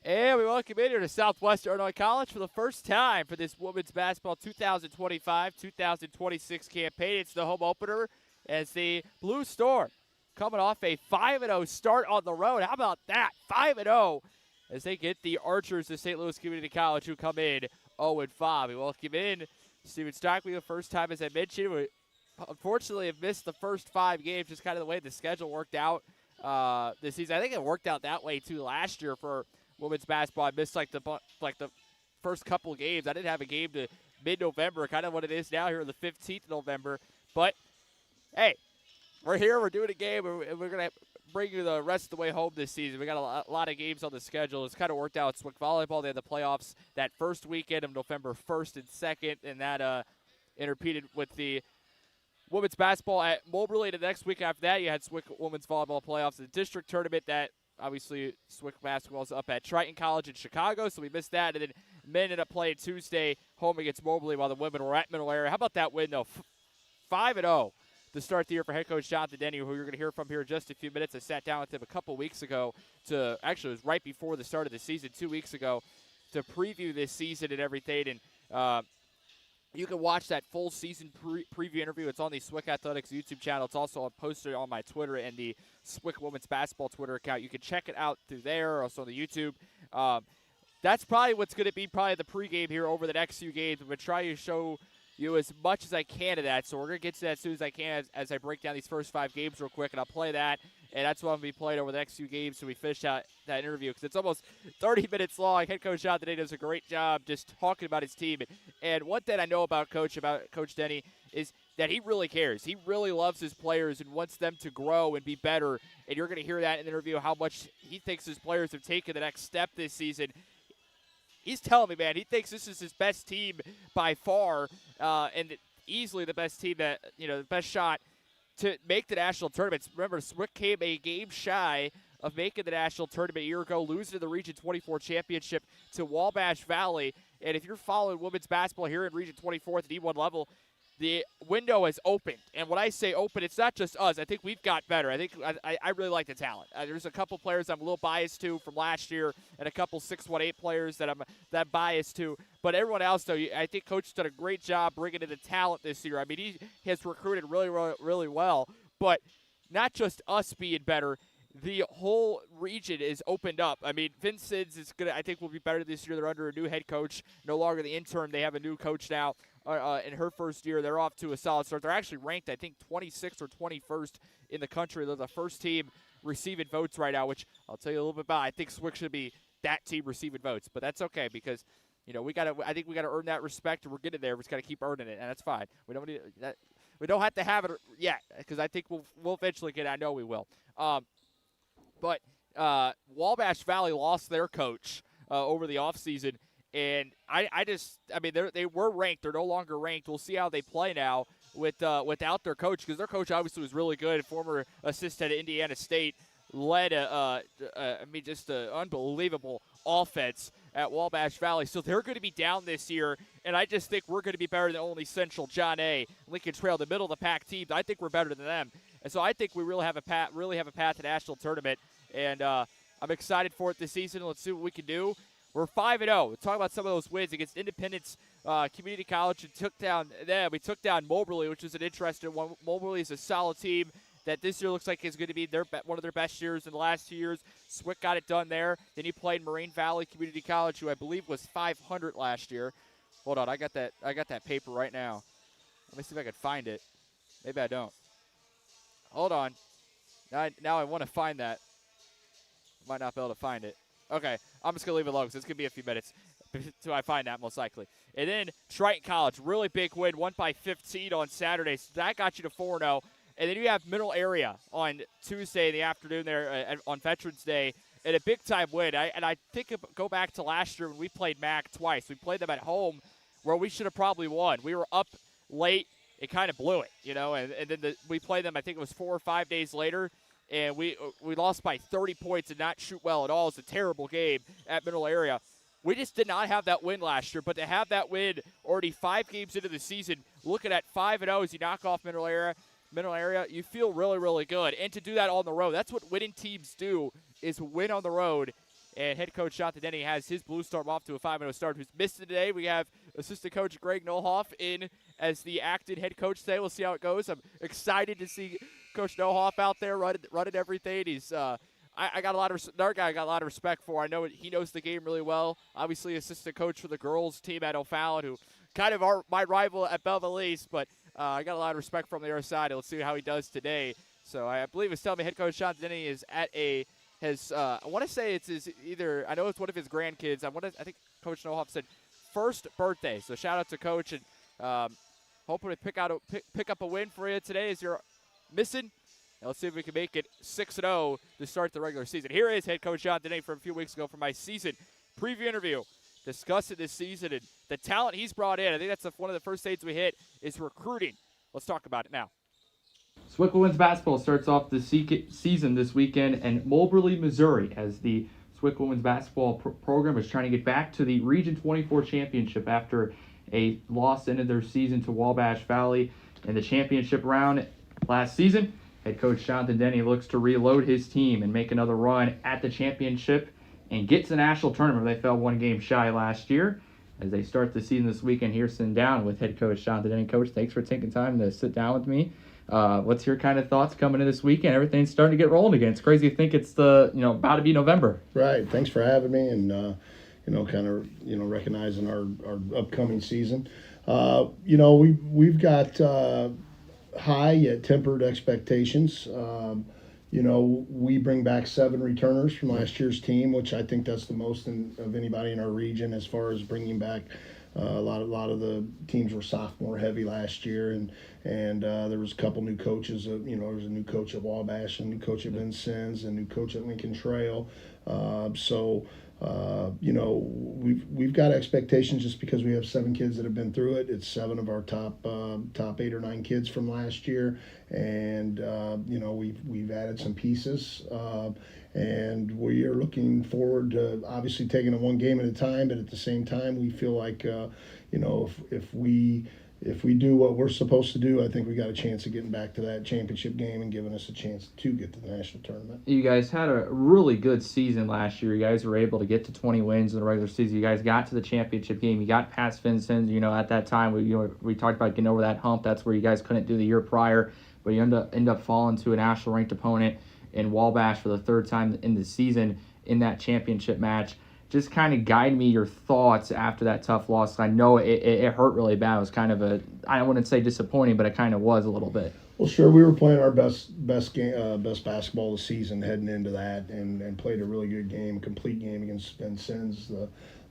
And we welcome in here to Southwestern Illinois College for the first time for this women's basketball 2025-2026 campaign. It's the home opener as the Blue Storm coming off a 5-0 start on the road. How about that? 5-0 as they get the Archers of St. Louis Community College, who come in 0-5. We welcome in Steven Stockley the first time, as I mentioned. We unfortunately have missed the first 5 games, just kind of the way the schedule worked out this season. I think it worked out that way too last year for women's basketball. I missed like the first couple of games. I didn't have a game to mid-November, kind of what it is now here on the 15th of November. But hey, we're here. We're doing a game, and we're gonna bring you the rest of the way home this season. We got a lot of games on the schedule. It's kind of worked out. Swick volleyball, they had the playoffs that first weekend of November 1st and 2nd, and that interpeted with the women's basketball at Moberly. The next week after that, you had Swick women's volleyball playoffs, the district tournament that obviously Swick basketball's up at Triton College in Chicago, so we missed that. And then men ended up playing Tuesday home against Moberly while the women were at Middle Area. How about that win, though? 5-0 to start the year for head coach Jonathan Denny, who you're going to hear from here in just a few minutes. I sat down with him a couple weeks ago actually, it was right before the start of the season, 2 weeks ago, to preview this season and everything. And you can watch that full season preview interview. It's on the Swick Athletics YouTube channel. It's also posted on my Twitter and the Swick Women's Basketball Twitter account. You can check it out through there, also on the YouTube. That's probably what's going to be probably the pregame here over the next few games. I'm going to try to show you as much as I can of that. So we're going to get to that as soon as I can as I break down these first 5 games real quick, and I'll play that. And that's what I'm going to be playing over the next few games so we finish out that interview, because it's almost 30 minutes long. Head coach Jonathan Denny does a great job just talking about his team. And one thing I know about Coach Denny is that he really cares. He really loves his players and wants them to grow and be better. And you're going to hear that in the interview, how much he thinks his players have taken the next step this season. He's telling me, man, he thinks this is his best team by far, and easily the best team that, the best shot to make the national tournament. Remember, Swick came a game shy of making the national tournament a year ago, losing the Region 24 championship to Wabash Valley. And if you're following women's basketball here in Region 24 at the D1 level, the window has opened. And when I say open, it's not just us. I think we've got better. I really like the talent. There's a couple players I'm a little biased to from last year, and a couple 6'8" players that I'm biased to. But everyone else, though, I think Coach has done a great job bringing in the talent this year. I mean, he has recruited really, really, really well. But not just us being better, the whole region is opened up. I mean, Vincent's is gonna, I think, will be better this year. They're under a new head coach, no longer the intern. They have a new coach now. In her first year, they're off to a solid start. They're actually ranked, I think, 26th or 21st in the country. They're the first team receiving votes right now, which I'll tell you a little bit about. I think Swick should be that team receiving votes, but that's okay because I think we gotta earn that respect, and we're getting there. We just gotta keep earning it, and that's fine. We don't need that. We don't have to have it yet because I think we'll eventually get it. I know we will. But Wabash Valley lost their coach over the offseason. And they were ranked. They're no longer ranked. We'll see how they play now without their coach, because their coach obviously was really good. Former assistant at Indiana State, led just an unbelievable offense at Wabash Valley. So they're going to be down this year, and I just think we're going to be better than only Central, John A., Lincoln Trail, the middle of the pack teams. I think we're better than them, and so I think we really have a path to national tournament. And I'm excited for it this season. Let's see what we can do. We're 5-0. We'll talk about some of those wins against Independence Community College. We took down Moberly, which is an interesting one. Moberly is a solid team that this year looks like is going to be one of their best years in the last 2 years. Swick got it done there. Then he played Moraine Valley Community College, who I believe was 500 last year. Hold on, I got that paper right now. Let me see if I can find it. Maybe I don't. Hold on. Now I want to find that. Might not be able to find it. Okay, I'm just going to leave it alone because it's going to be a few minutes until I find that, most likely. And then Triton College, really big win, won by 15 on Saturday. So that got you to 4-0. And then you have Middle Area on Tuesday in the afternoon there on Veterans Day, and a big-time win. I think go back to last year when we played MAC twice. We played them at home where we should have probably won. We were up late. It kind of blew it, and then we played them, I think it was 4 or 5 days later. And we lost by 30 points and not shoot well at all. It's a terrible game at Middle Area. We just did not have that win last year, but to have that win already 5 games into the season, looking at 5-0 as you knock off Middle Area, you feel really, really good. And to do that on the road, that's what winning teams do, is win on the road. And head coach Jonathan Denny has his Blue Storm off to a 5-0 start. Who's missed it today? We have assistant coach Greg Nolhoff in as the acting head coach today. We'll see how it goes. I'm excited to see Coach Nolhoff out there running everything. He's I got another guy I got a lot of respect for. I know he knows the game really well. Obviously, assistant coach for the girls team at O'Fallon, who kind of are my rival at Belleville East, but I got a lot of respect from the other side. Let's see how he does today. So I believe it's telling me head coach Jonathan Denny is at I want to say it's either, I know it's one of his grandkids. I think Coach Nolhoff said first birthday. So shout out to Coach, and hoping to pick up a win for you today as you're missing. And let's see if we can make it 6-0 to start the regular season. Here is head coach Jonathan Denny from a few weeks ago for my season preview interview, discussing this season and the talent he's brought in. I think that's one of the first states we hit is recruiting. Let's talk about it now. Swickle women's basketball starts off the season this weekend in Moberly, Missouri, as the Swickle women's basketball program is trying to get back to the Region 24 championship after a loss ended their season to Wabash Valley in the championship round last season. Head coach Jonathan Denny looks to reload his team and make another run at the championship and get to the national tournament. They fell one game shy last year. As they start the season this weekend here, sitting down with head coach Jonathan Denny. Coach, thanks for taking time to sit down with me. What's your kind of thoughts coming into this weekend? Everything's starting to get rolling again. It's crazy to think it's about to be November. Right. Thanks for having me, and recognizing our upcoming season. We've got high yet tempered expectations. We bring back 7 returners from last year's team, which I think that's the most of anybody in our region as far as bringing back. A lot of the teams were sophomore heavy last year, and there was a couple new coaches. There was a new coach at Wabash, a new coach at Vincennes, a new coach at Lincoln Trail. We've got expectations just because we have 7 kids that have been through it. It's 7 of our top 8 or 9 kids from last year, and we've added some pieces. And we are looking forward to obviously taking it one game at a time, but at the same time, we feel like, if we do what we're supposed to do, I think we got a chance of getting back to that championship game and giving us a chance to get to the national tournament. You guys had a really good season last year. You guys were able to get to 20 wins in the regular season. You guys got to the championship game. You got past Vincennes. At that time, we talked about getting over that hump. That's where you guys couldn't do the year prior, but you end up falling to a national ranked opponent in Wabash for the 3rd time in the season in that championship match. Just kind of guide me your thoughts after that tough loss. I know it hurt really bad. It was kind of I wouldn't say disappointing, but it kind of was a little bit. Well, sure, we were playing our best basketball of the season heading into that, and played a really good game, complete game against Vincennes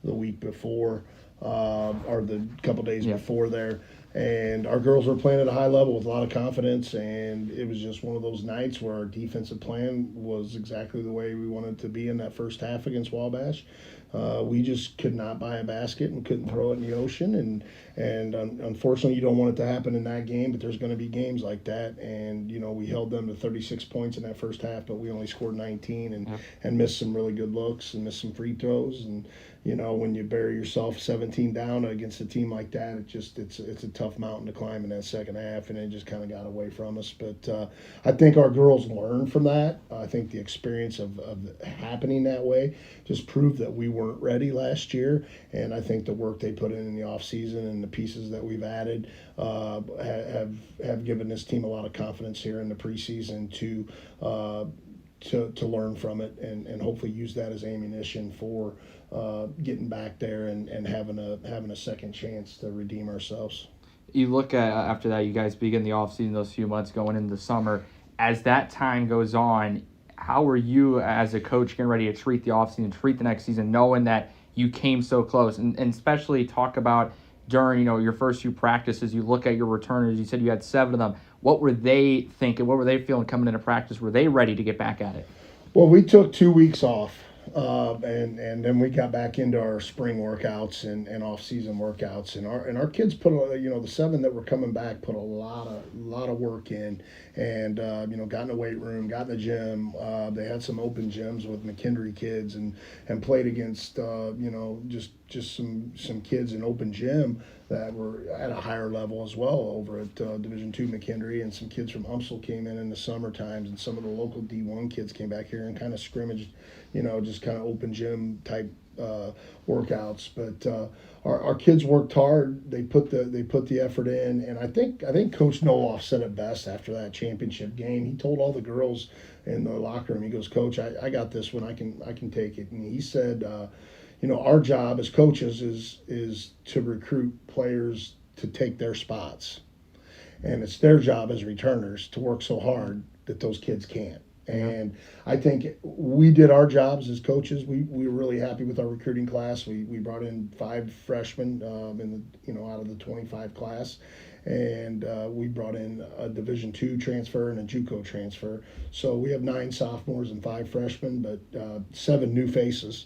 the week before, or the couple days before there. And our girls were playing at a high level with a lot of confidence, and it was just one of those nights where our defensive plan was exactly the way we wanted to be in that first half against Wabash. We just could not buy a basket and couldn't throw it in the ocean, and unfortunately you don't want it to happen in that game, but there's going to be games like that, and we held them to 36 points in that first half, but we only scored 19 and missed some really good looks and missed some free throws, and when you bury yourself 17 down against a team like that, it's a tough mountain to climb in that second half, and it just kind of got away from us. But I think our girls learned from that. I think the experience of happening that way just proved that we weren't ready last year, and I think the work they put in the off season and the pieces that we've added have given this team a lot of confidence here in the preseason to learn from it and hopefully use that as ammunition for getting back there and having a second chance to redeem ourselves. You look at after that, you guys begin the offseason, those few months going into the summer. As that time goes on, how are you as a coach getting ready to treat the offseason, treat the next season, knowing that you came so close, and especially talk about during your first few practices, you look at your returners, you said you had 7 of them. What were they thinking? What were they feeling coming into practice? Were they ready to get back at it? Well, we took 2 weeks off, and then we got back into our spring workouts and off-season workouts, and our kids put the 7 that were coming back put a lot of work in, and got in the weight room, got in the gym. They had some open gyms with McKendree kids and played against just some kids in open gym that were at a higher level as well over at Division II McKendree, and some kids from Humsel came in the summer times, and some of the local D1 kids came back here and kind of scrimmaged, just kind of open gym type workouts. But our kids worked hard. They put the effort in, and I think Coach Noloff said it best after that championship game. He told all the girls in the locker room, he goes, "Coach, I got this one. I can take it." And he said, our job as coaches is to recruit players to take their spots, and it's their job as returners to work so hard that those kids can't. And I think we did our jobs as coaches. We were really happy with our recruiting class. We brought in 5 freshmen out of the 25 class, and we brought in a Division II transfer and a JUCO transfer. So we have 9 sophomores and 5 freshmen, but 7 new faces.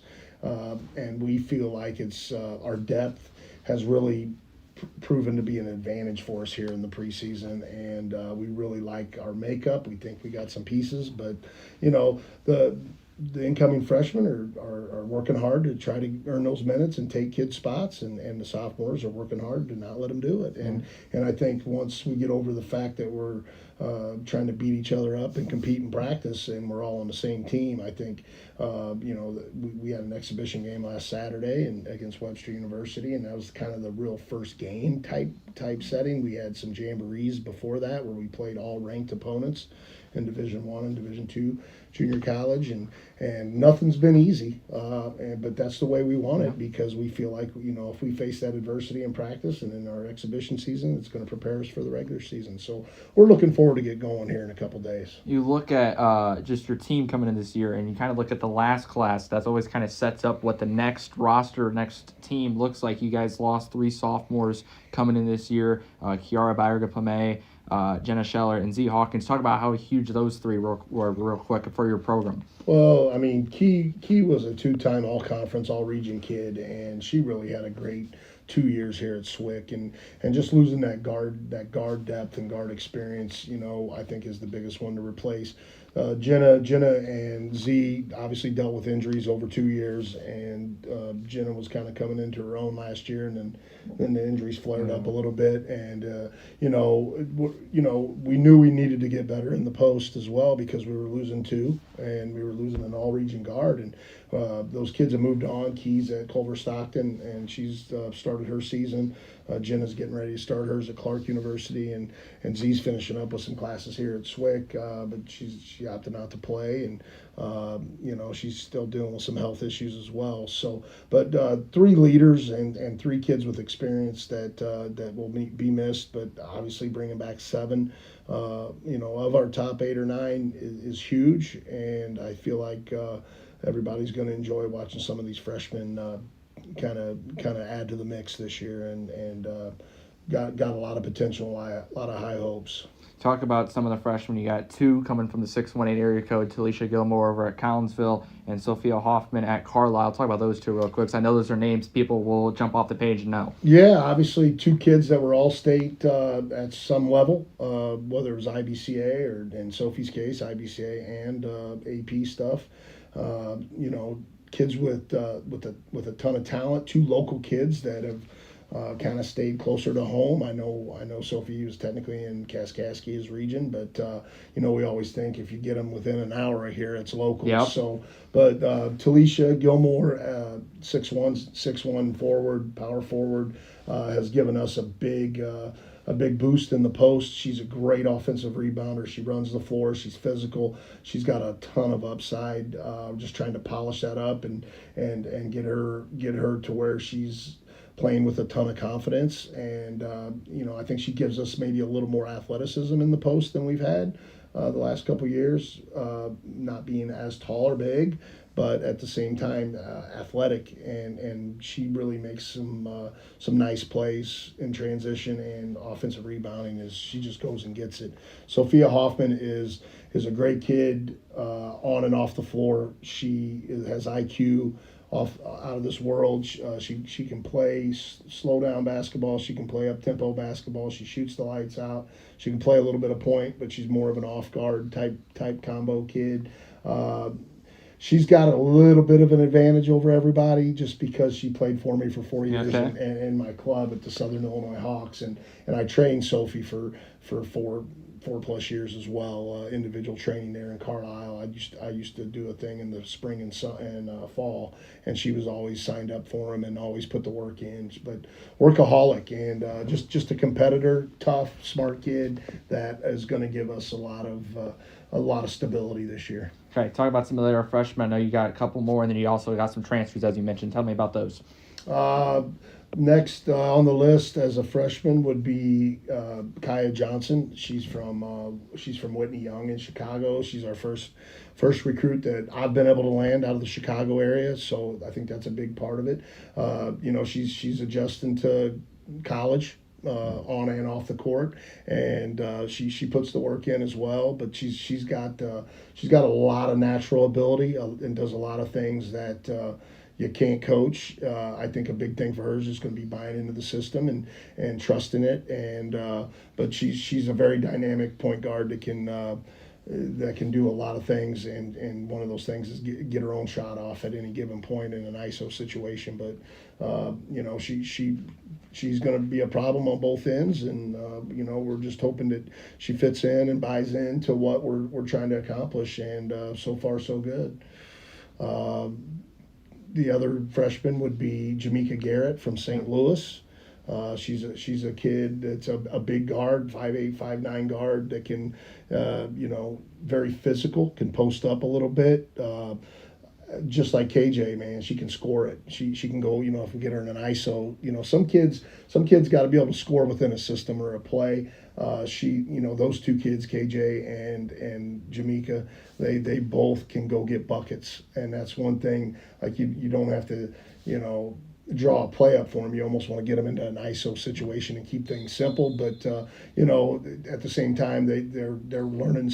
And we feel like it's our depth has really proven to be an advantage for us here in the preseason, and we really like our makeup. We think we got some pieces, but the incoming freshmen are working hard to try to earn those minutes and take kids' spots, and the sophomores are working hard to not let them do it. And I think once we get over the fact that we're trying to beat each other up and compete in practice, and we're all on the same team, I think we had an exhibition game last Saturday against Webster University, and that was kind of the real first game type setting. We had some jamborees before that where we played all ranked opponents in Division I and Division II junior college, and nothing's been easy, but that's the way we want it, because we feel like if we face that adversity in practice and in our exhibition season, it's going to prepare us for the regular season. So we're looking forward to get going here in a couple days. You look at just your team coming in this year, and you kind of look at the last class. That's always kind of sets up what the next roster, next team looks like. You guys lost 3 sophomores coming in this year, Kiara Bayerga-Plame, Jenna Scheller, and Z Hawkins. Talk about how huge those 3 were real quick for your program. Well, I mean, Key was a 2-time all-conference, all-region kid, and she really had a great 2 years here at SWIC, and just losing that guard depth and guard experience, I think is the biggest one to replace. Jenna and Z obviously dealt with injuries over 2 years, and Jenna was kind of coming into her own last year, and then the injuries flared up a little bit, and we knew we needed to get better in the post as well, because we were losing 2, and we were losing an all-region guard, and those kids have moved on. Key's at Culver Stockton, and she's started her season. Jenna's getting ready to start hers at Clark University, and Z's finishing up with some classes here at SWIC, but she opted not to play, and she's still dealing with some health issues as well. So, but 3 leaders and 3 kids with experience that will be missed, but obviously bringing back 7, of our top 8 or 9 is huge, and I feel like everybody's going to enjoy watching some of these freshmen kind of add to the mix this year, and got a lot of potential, a lot of high hopes. Talk about some of the freshmen. You got 2 coming from the 618 area code, Talisha Gilmore over at Collinsville and Sophia Hoffman at Carlisle. Talk about those 2 real quick, because I know those are names people will jump off the page and know. Yeah, obviously 2 kids that were all state at some level, whether it was IBCA and Sophie's case, IBCA and AP stuff. Kids with a ton of talent. 2 local kids that have kind of stayed closer to home. I know Sophie was technically in Kaskaskia's region, but we always think if you get them within an hour of here, it's local. Yep. So, but Talisha Gilmore, 6'1" forward, power forward, has given us a big boost in the post. She's a great offensive rebounder. She runs the floor. She's physical. She's got a ton of upside. Just trying to polish that up and get her to where she's playing with a ton of confidence. And I think she gives us maybe a little more athleticism in the post than we've had the last couple years. Not being as tall or big, but at the same time athletic, and she really makes some nice plays in transition and offensive rebounding as she just goes and gets it. Sophia Hoffman is a great kid on and off the floor. She has IQ out of this world. She can play slow down basketball. She can play up tempo basketball. She shoots the lights out. She can play a little bit of point, but she's more of an off guard type combo kid. she's got a little bit of an advantage over everybody just because she played for me for 4 years Okay. and in my club at the Southern Illinois Hawks, and I trained Sophie for 4+ years as well, individual training there in Carlisle. I used to do a thing in the spring and fall, and she was always signed up for them and always put the work in. But workaholic and just a competitor, tough, smart kid that is going to give us a lot of stability this year. Okay, talk about some of the other freshmen. I know you got a couple more, and then you also got some transfers, as you mentioned. Tell me about those. Next on the list as a freshman would be Kaya Johnson. She's from Whitney Young in Chicago. She's our first recruit that I've been able to land out of the Chicago area, so I think that's a big part of it. She's adjusting to college. On and off the court, and she puts the work in as well. But she's got a lot of natural ability and does a lot of things that you can't coach. I think a big thing for her is just going to be buying into the system and trusting it. And but she's a very dynamic point guard that can do a lot of things. And one of those things is get her own shot off at any given point in an ISO situation. But she's going to be a problem on both ends, and we're just hoping that she fits in and buys into what we're trying to accomplish. And so far, so good. The other freshman would be Jamaica Garrett from St. Louis. She's a kid that's a big guard, 5'8", 5'9" guard that can, very physical, can post up a little bit. Just like KJ, man, she can score it. She can go, if we get her in an ISO, some kids got to be able to score within a system or a play. Those two kids, KJ and Jamaica, they both can go get buckets, and that's one thing. Like you don't have to, draw a play up for them. You almost want to get them into an ISO situation and keep things simple. But at the same time, they're learning.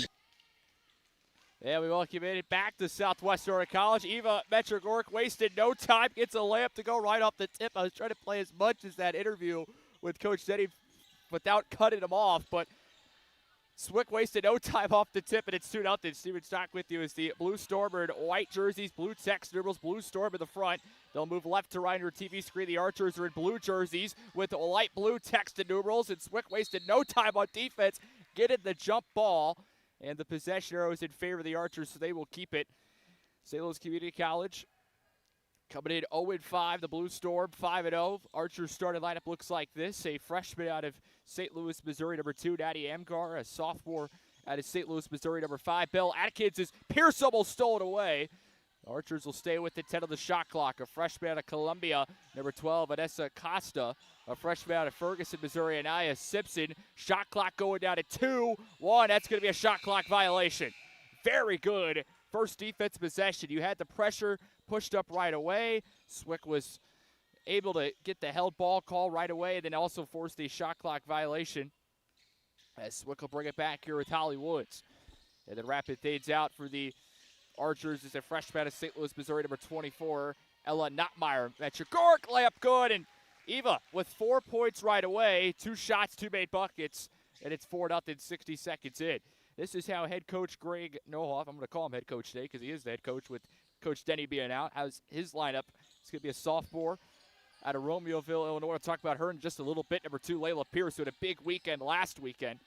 And we welcome it back to Southwestern College. Eva Metrogork wasted no time, gets a layup to go right off the tip. I was trying to play as much as that interview with Coach Denny without cutting him off, but Swick wasted no time off the tip, and it's 2-0. Steven Stock with you as the Blue Stormer in white jerseys, blue text numerals, Blue Storm in the front. They'll move left to right on your TV screen. The Archers are in blue jerseys with light blue text and numerals, and Swick wasted no time on defense, getting the jump ball. And the possession arrow is in favor of the Archers, so they will keep it. St. Louis Community College coming in 0-5. The Blue Storm 5-0. Archers starting lineup looks like this. A freshman out of St. Louis, Missouri, number 2, Natty Amgar. A sophomore out of St. Louis, Missouri, number 5, Bell Atkins. Is Pierce almost stole it away. Archers will stay with the 10 on the shot clock. A freshman out of Columbia, number 12, Vanessa Costa. A freshman out of Ferguson, Missouri, Anaya Simpson. Shot clock going down to 2-1. That's going to be a shot clock violation. Very good first defense possession. You had the pressure pushed up right away. Swick was able to get the held ball call right away and then also forced the shot clock violation. As Swick will bring it back here with Holly Woods. And then rapid things out for the Archers is a freshman out of St. Louis, Missouri, number 24, Ella Nottmeyer. That's your Gork layup good, and Eva with 4 points right away, 2 shots, 2 made buckets, and it's 4-0, 60 seconds in. This is how head coach Greg Nohoff, I'm going to call him head coach today because he is the head coach with Coach Denny being out, has his lineup. It's going to be a sophomore out of Romeoville, Illinois. We'll talk about her in just a little bit. Number 2, Layla Pierce, who had a big weekend last weekend.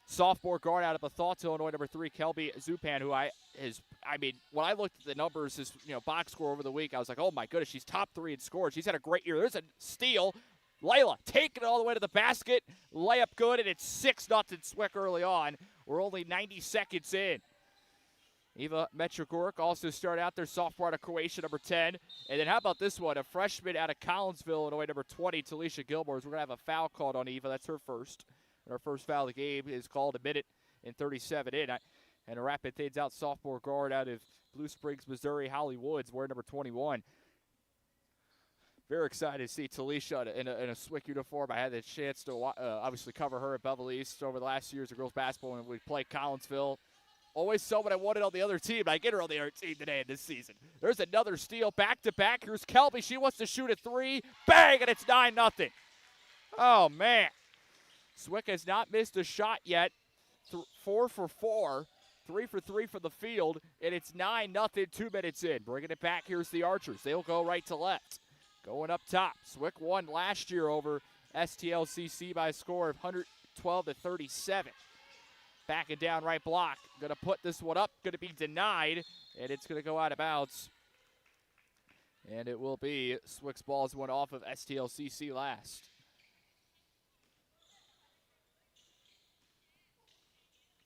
Sophomore guard out of Bethel, Illinois, number 3, Kelby Zupan, who when I looked at the numbers, his box score over the week, I was like, oh my goodness, she's top 3 in scores. She's had a great year. There's a steal. Layla taking it all the way to the basket. Layup good, and it's 6-0 Swick early on. We're only 90 seconds in. Eva Metrogork also started out their sophomore out of Croatia, number 10. And then how about this one? A freshman out of Collinsville, Illinois, number 20, Talisha Gilmore. We're going to have a foul called on Eva. That's her first. And our first foul of the game is called a minute and 37 in. And a rapid things out sophomore guard out of Blue Springs, Missouri, Holly Woods, wearing number 21. Very excited to see Talisha in a Swick uniform. I had the chance to obviously cover her at Beverly East over the last years of girls basketball when we played Collinsville. Always someone I wanted on the other team. I get her on the other team today in this season. There's another steal back-to-back. Here's Kelby. She wants to shoot a 3. Bang, and it's 9-0. Oh, man. Swick has not missed a shot yet. 4 for 4. 3 for 3 from the field, and it's 9-0, 2 minutes in. Bringing it back, here's the Archers. They'll go right to left. Going up top, Swick won last year over STLCC by a score of 112-37. Backing down right block. Going to put this one up. Going to be denied, and it's going to go out of bounds. And it will be Swick's ball's one off of STLCC last.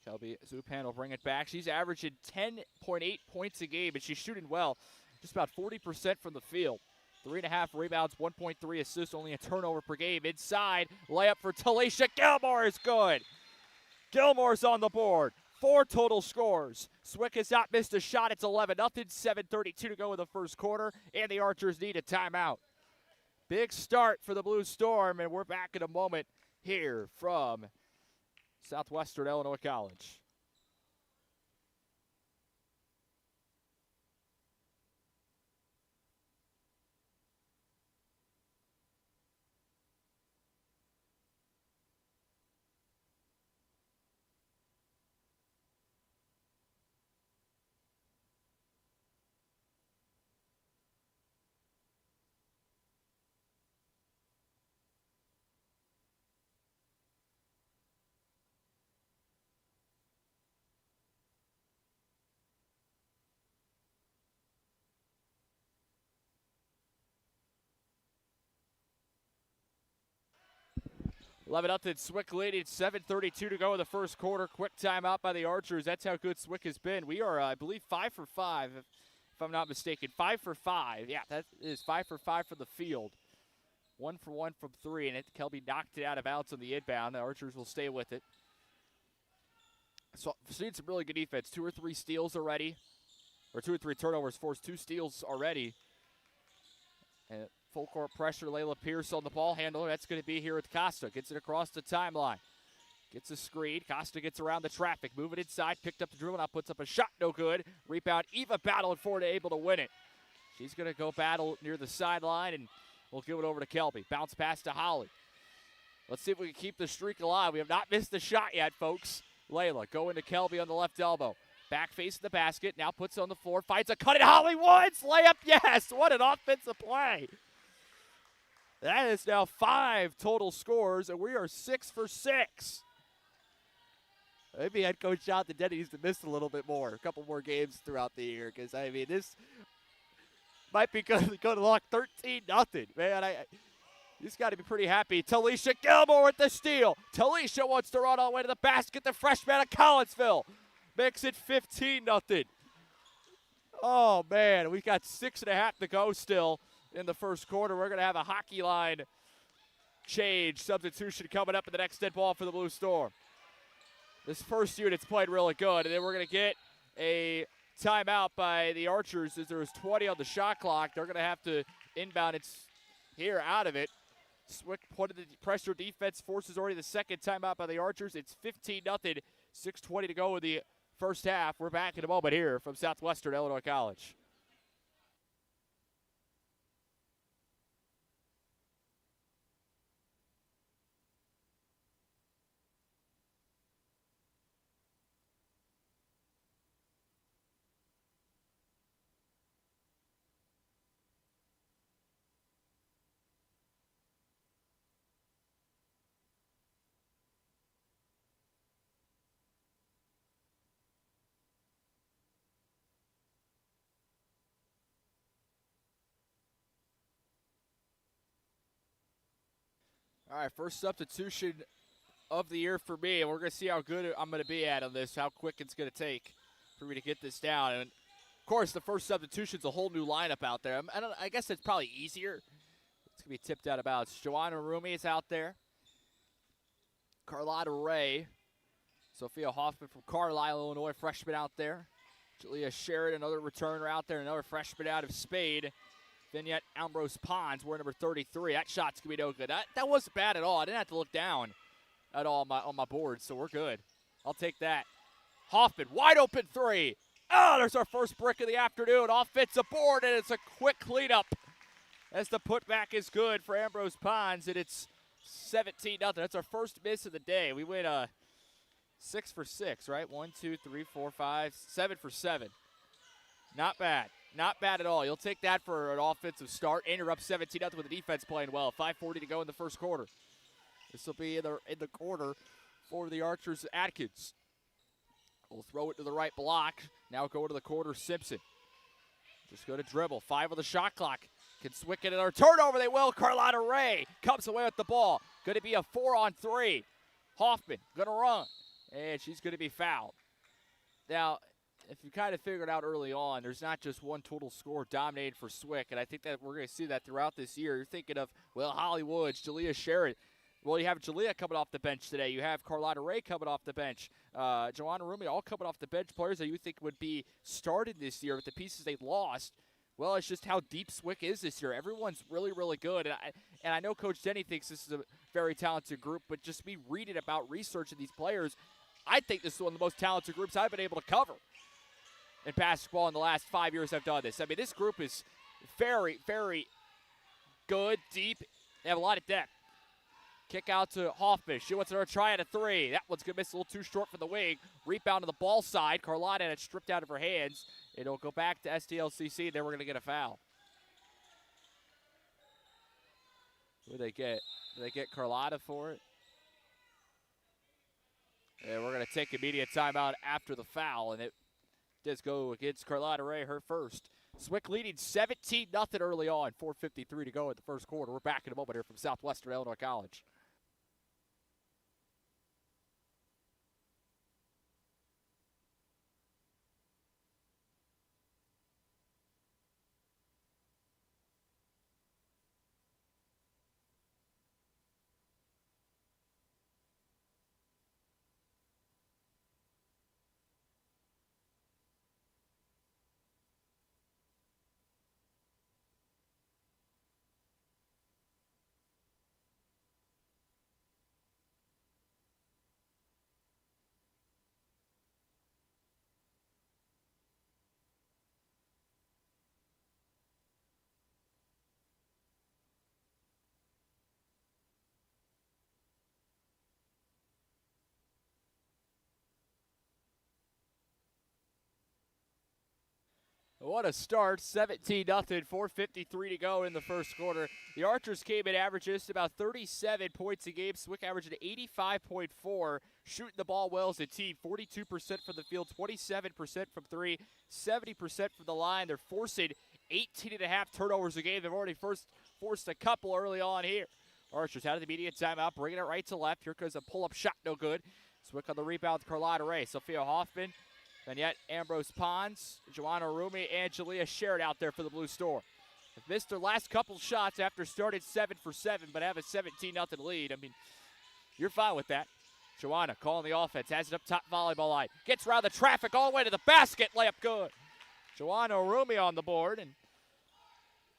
Kelby Zupan will bring it back. She's averaging 10.8 points a game, and she's shooting well. Just about 40% from the field. 3.5 rebounds, 1.3 assists, only a turnover per game. Inside, layup for Talisha Gilmore is good. Gilmore's on the board. 4 total scores. Swick has not missed a shot. It's 11-0, 7:32 to go in the first quarter, and the Archers need a timeout. Big start for the Blue Storm, and we're back in a moment here from Southwestern Illinois College. Eleven nothing. Swick leading. 7:32 to go in the first quarter. Quick timeout by the Archers. That's how good Swick has been. We are, I believe, 5 for 5, if I'm not mistaken. 5 for 5. Yeah, that is 5 for 5 from the field. 1 for 1 from 3, and Kelby knocked it out of bounds on the inbound. The Archers will stay with it. So, seen some really good defense. 2 or 3 steals already, or 2 or 3 turnovers. Forced 2 steals already. And full court pressure, Layla Pierce on the ball handler. That's going to be here with Costa. Gets it across the timeline. Gets a screen. Costa gets around the traffic. Moving inside. Picked up the dribble. Now puts up a shot. No good. Rebound. Eva battling for it. Able to win it. She's going to go battle near the sideline, and we'll give it over to Kelby. Bounce pass to Holly. Let's see if we can keep the streak alive. We have not missed a shot yet, folks. Layla going to Kelby on the left elbow. Back facing the basket. Now puts it on the floor. Finds a cut at Holly Woods. Layup. Yes. What an offensive play. That is now 5 total scores, and we are 6 for 6. Maybe head coach Jonathan Denny needs to miss a little bit more, a couple more games throughout the year, because, I mean, this might be going to lock 13-0. Man, he's got to be pretty happy. Talisha Gilmore with the steal. Talisha wants to run all the way to the basket. The freshman of Collinsville makes it 15-0. Oh, man, we got 6.5 to go still. In the first quarter, we're going to have a hockey line change. Substitution coming up in the next dead ball for the Blue Storm. This first unit's played really good, and then we're going to get a timeout by the Archers as there is 20 on the shot clock. They're going to have to inbound it here out of it. Swick put the pressure defense, forces already the second timeout by the Archers. It's 15-0, 6:20 to go in the first half. We're back in a moment here from Southwestern Illinois College. All right, first substitution of the year for me, and we're going to see how good I'm going to be at on this, how quick it's going to take for me to get this down. And, of course, the first substitution's a whole new lineup out there. I guess it's probably easier. It's going to be tipped out of bounds. Joanna Rumi is out there. Carlotta Ray. Sophia Hoffman from Carlisle, Illinois, freshman out there. Julia Sheridan, another returner out there, another freshman out of Spade. Vignette Ambrose Pons, we're number 33. That shot's going to be no good. That wasn't bad at all. I didn't have to look down at all on my board, so we're good. I'll take that. Hoffman, wide open 3. Oh, there's our first brick of the afternoon. Offensive board, and it's a quick cleanup as the putback is good for Ambrose Pons, and it's 17-0. That's our first miss of the day. We went 6 for 6, right? 1, 2, 3, 4, 5, 7 for 7. Not bad. Not bad at all. You'll take that for an offensive start. And you're up 17-0 with the defense playing well. 5:40 to go in the first quarter. This will be in the corner for the Archers. Atkins will throw it to the right block. Now go to the corner. Simpson. Just go to dribble. 5 on the shot clock. Can Swick it in our turnover. They will. Carlotta Ray comes away with the ball. Going to be a 4-on-3. Hoffman going to run. And she's going to be fouled. Now, if you kind of figured out early on, there's not just one total score dominated for Swick, and I think that we're going to see that throughout this year. You're thinking of, well, Holly Woods, Jalea Sherrod. Well, you have Jalea coming off the bench today. You have Carlotta Ray coming off the bench. Joanna Rumi, all coming off the bench. Players that you think would be started this year with the pieces they lost. Well, it's just how deep Swick is this year. Everyone's really, really good. And I know Coach Denny thinks this is a very talented group, but just me reading about researching these players, I think this is one of the most talented groups I've been able to cover in basketball in the last 5 years I've done this. I mean, this group is very, very good, deep. They have a lot of depth. Kick out to Hoffman. She wants her to try at a 3. That one's going to miss a little too short for the wing. Rebound to the ball side. Carlotta had it stripped out of her hands. It'll go back to STLCC. Then we're going to get a foul. Who do they get? Do they get Carlotta for it? And we're going to take immediate timeout after the foul, and it does go against Carlotta Ray, her first. Swick leading 17-0 early on. 4:53 to go in the first quarter. We're back in a moment here from Southwestern Illinois College. What a start, 17-0, 4:53 to go in the first quarter. The Archers came in averaging just about 37 points a game. Swick averaging 85.4, shooting the ball well as a team. 42% from the field, 27% from 3, 70% from the line. They're forcing 18.5 turnovers a game. They've already forced a couple early on here. Archers out of the immediate timeout, bringing it right to left. Here goes a pull-up shot, no good. Swick on the rebound, Carlotta Ray. Sophia Hoffman. And yet Ambrose Pons, Joanna Rumi, and Jalea Sherrod out there for the Blue Storm. Have missed their last couple shots after starting 7 for 7, but have a 17-0 lead. I mean, you're fine with that. Joanna calling the offense, has it up top volleyball line. Gets around the traffic all the way to the basket, layup good. Joanna Rumi on the board, and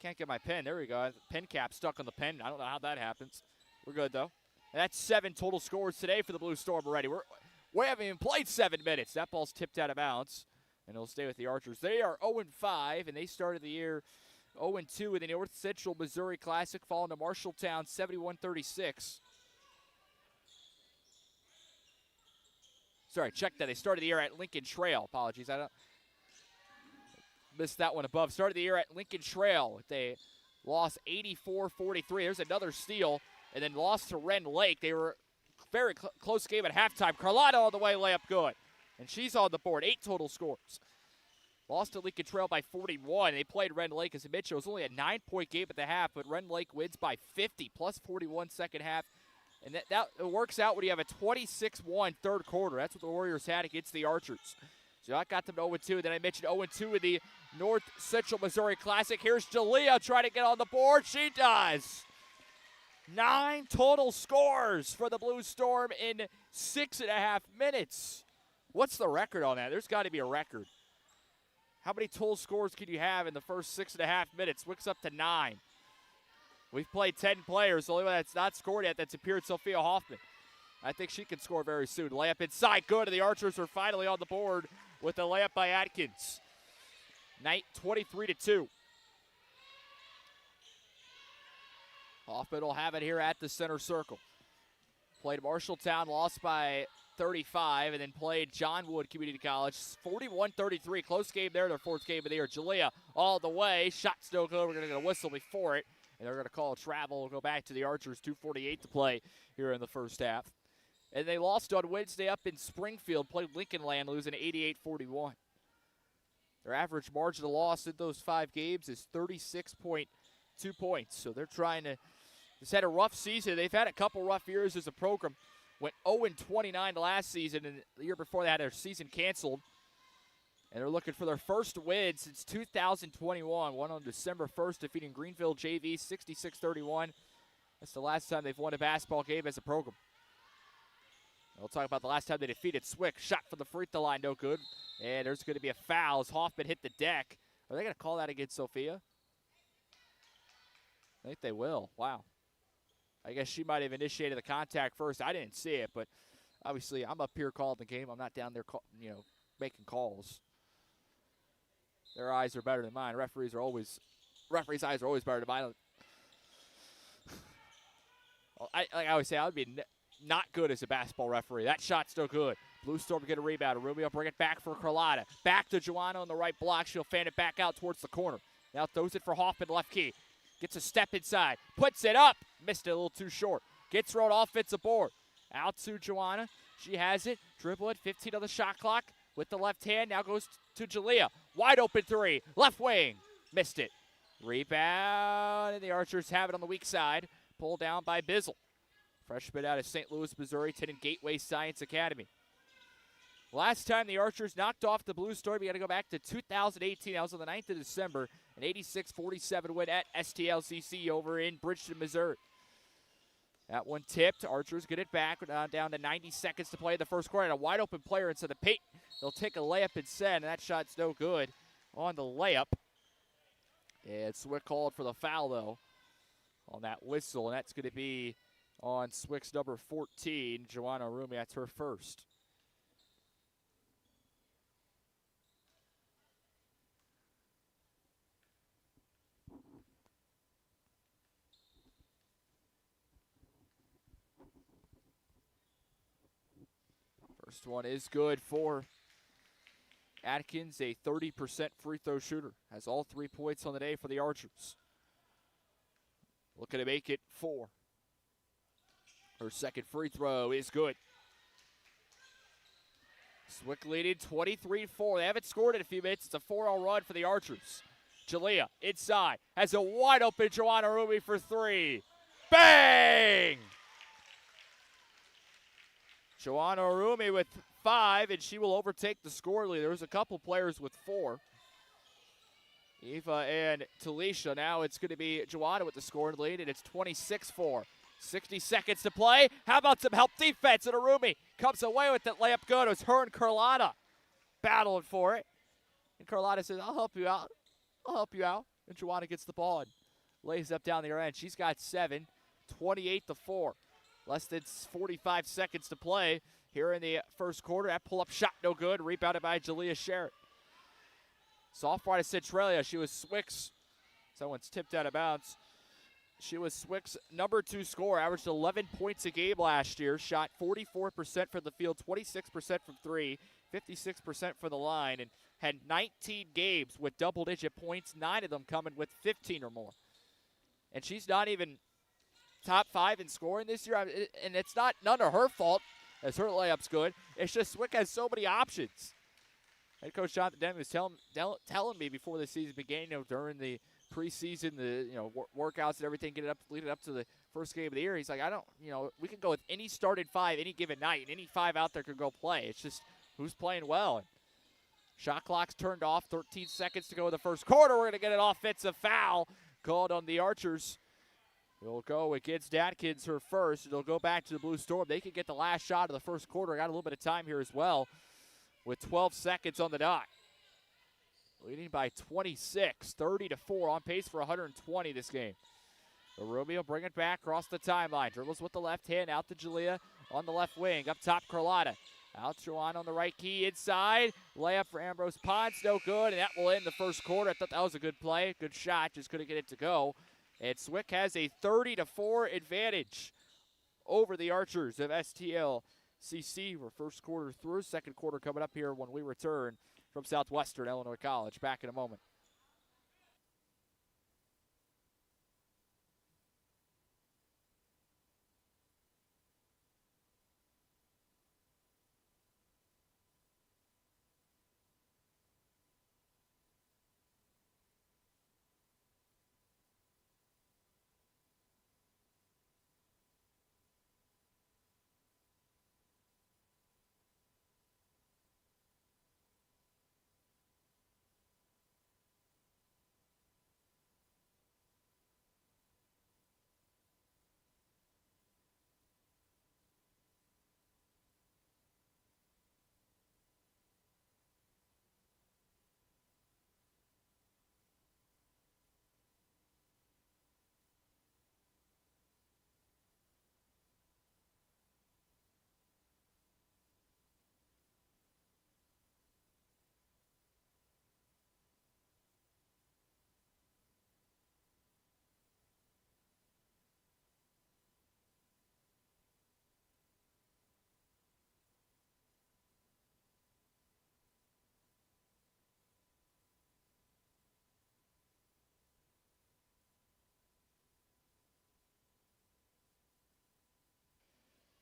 can't get my pen. There we go. Pen cap stuck on the pen. I don't know how that happens. We're good, though. And that's 7 total scores today for the Blue Storm already. We haven't even played 7 minutes. That ball's tipped out of bounds, and it'll stay with the Archers. They are 0-5, and they started the year 0-2 in the North Central Missouri Classic, falling to Marshalltown 71-36. Sorry, check that. They started the year at Lincoln Trail. Apologies. I missed that one above. Started the year at Lincoln Trail. They lost 84-43. There's another steal, and then lost to Ren Lake. They were very close game at halftime. Carlotta all the way, layup good. And she's on the board. 8 total scores. Lost to Lincoln Trail by 41. They played Ren Lake as a Mitchell. It was only a 9-point game at the half, but Ren Lake wins by 50, plus 41 second half. And that it works out when you have a 26-1 third quarter. That's what the Warriors had against the Archers. So that got them to 0-2. Then I mentioned 0-2 in the North Central Missouri Classic. Here's Jalea trying to get on the board. She does. 9 total scores for the Blue Storm in 6.5 minutes. What's the record on that? There's got to be a record. How many total scores can you have in the first 6.5 minutes? Wicks up to 9. We've played 10 players. The only one that's not scored yet that's appeared, Sophia Hoffman. I think she can score very soon. Layup inside, good, and the Archers are finally on the board with a layup by Atkins. 23-2. Hoffman will have it here at the center circle. Played Marshalltown, lost by 35, and then played John Wood Community College 41-33. Close game there, their fourth game of the year. Jalea all the way. Shot's no good. We're going to get a whistle before it, and they're going to call a travel. We'll go back to the Archers. 2:48 to play here in the first half. And they lost on Wednesday up in Springfield, played Lincoln Land, losing 88-41. Their average margin of loss in those 5 games is 36.2 points. So they're trying to just had a rough season. They've had a couple rough years as a program. Went 0-29 last season, and the year before they had their season canceled. And they're looking for their first win since 2021. Won on December 1st, defeating Greenville JV 66-31. That's the last time they've won a basketball game as a program. We'll talk about the last time they defeated Swick. Shot from the free throw line, no good. And there's going to be a foul as Hoffman hit the deck. Are they going to call that against Sophia? I think they will. Wow. I guess she might have initiated the contact first. I didn't see it, but obviously I'm up here calling the game. I'm not down there, making calls. Their eyes are better than mine. Referees' eyes are always better than mine. Like I always say, I would be not good as a basketball referee. That shot's no good. Blue Storm get a rebound. Rubio bring it back for Carlotta. Back to Joanna on the right block. She'll fan it back out towards the corner. Now throws it for Hoffman, left key. Gets a step inside. Puts it up. Missed it a little too short. Gets rolled offensive board. Out to Joanna. She has it. Dribble it. 15 on the shot clock. With the left hand. Now goes to Jalea. Wide open three. Left wing. Missed it. Rebound. And the Archers have it on the weak side. Pulled down by Bizzle. Freshman out of St. Louis, Missouri. Attending Gateway Science Academy. Last time the Archers knocked off the Blue Storm, we got to go back to 2018. That was on the 9th of December. An 86-47 win at STLCC over in Bridgeton, Missouri. That one tipped. Archers get it back down to 90 seconds to play in the first quarter. And a wide open player inside the paint. They'll take a layup instead, and that shot's no good on the layup. And Swick called for the foul, though, on that whistle. And that's going to be on Swick's number 14, Joanna Rumi. That's her first. First one is good for Atkins, a 30% free throw shooter. Has all 3 points on the day for the Archers. Looking to make it 4. Her second free throw is good. Swick leading 23-4. They haven't scored in a few minutes. It's a 4-0 run for the Archers. Jalea inside. Has a wide open Joanna Rumi for 3. Bang! Joanna Rumi with 5, and she will overtake the score leader. There's a couple players with 4. Eva and Talisha. Now it's going to be Joanna with the scoring lead, and it's 26-4. 60 seconds to play. How about some help defense? And Arumi comes away with that layup good. It was her and Carlotta battling for it. And Carlotta says, I'll help you out. I'll help you out. And Joanna gets the ball and lays up down the other end. She's got 7, 28-4. Less than 45 seconds to play here in the first quarter. That pull-up shot no good. Rebounded by Jalea Sherritt. Sophomore out of Centralia. She was Swick's. Someone's tipped out of bounds. She was Swick's number 2 scorer. Averaged 11 points a game last year. Shot 44% from the field, 26% from 3, 56% from the line, and had 19 games with double-digit points, 9 of them coming with 15 or more. And she's not even top 5 in scoring this year, and it's none of her fault, as her layup's good. It's just Swick has so many options. Head coach Jonathan Denton was telling me before the season began, during the preseason, the workouts and everything, leading up to the first game of the year. He's like, we can go with any starting 5 any given night, and any 5 out there could go play. It's just who's playing well. And shot clock's turned off. 13 seconds to go in the first quarter. We're going to get an offensive foul called on the Archers. It'll go against Atkins, her first. It'll go back to the Blue Storm. They can get the last shot of the first quarter. Got a little bit of time here as well with 12 seconds on the dot. Leading by 26, 30-4, on pace for 120 this game. Rubio will bring it back across the timeline. Dribbles with the left hand, out to Jalea on the left wing. Up top, Carlotta. Out to Joanna on the right key, inside. Layup for Ambrose Ponce, no good, and that will end the first quarter. I thought that was a good play, good shot, just couldn't get it to go. And Swick has a 30-4 advantage over the Archers of STL SEC. We're first quarter through, second quarter coming up here when we return from Southwestern Illinois College. Back in a moment.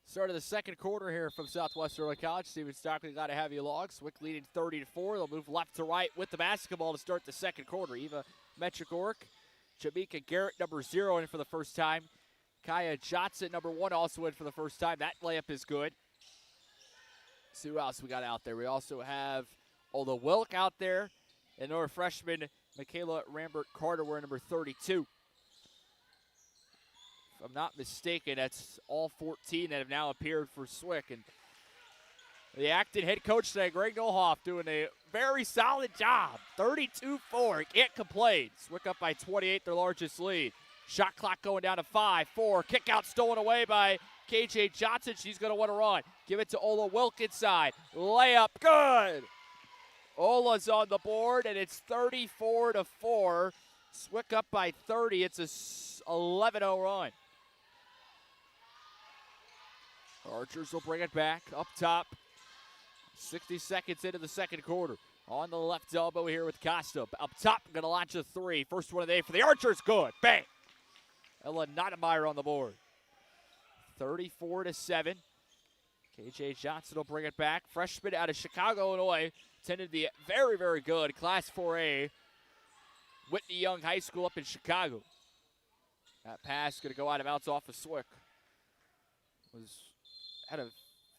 Start of the second quarter here from Southwestern Illinois College. Steven Stockley got to have you log. Swick leading 30-4. They'll move left to right with the basketball to start the second quarter. Eva Metrikork, Jamaica Garrett, number 0, in for the first time. Kaya Johnson, number 1, also in for the first time. That layup is good. See who else we got out there. We also have Ola Wilk out there. And our freshman, Michaela Rambert-Carter, wearing number 32. If I'm not mistaken, that's all 14 that have now appeared for Swick. And the acting head coach today, Greg Nolhoff, doing a very solid job. 32-4, can't complain. Swick up by 28, their largest lead. Shot clock going down to 5, 4. Kick out stolen away by KJ Johnson. She's going to want to run. Give it to Ola Wilk inside. Layup, good. Ola's on the board, and it's 34-4. Swick up by 30. It's a 11-0 run. Archers will bring it back up top. 60 seconds into the second quarter. On the left elbow here with Costa. Up top, going to launch a 3. First one of the day for the Archers, good. Bang. Ella Nottemeyer on the board. 34-7. KJ Johnson will bring it back. Freshman out of Chicago, Illinois. Attended the very, very good Class 4A Whitney Young High School up in Chicago. That pass going to go out of bounds off of Swick. Had a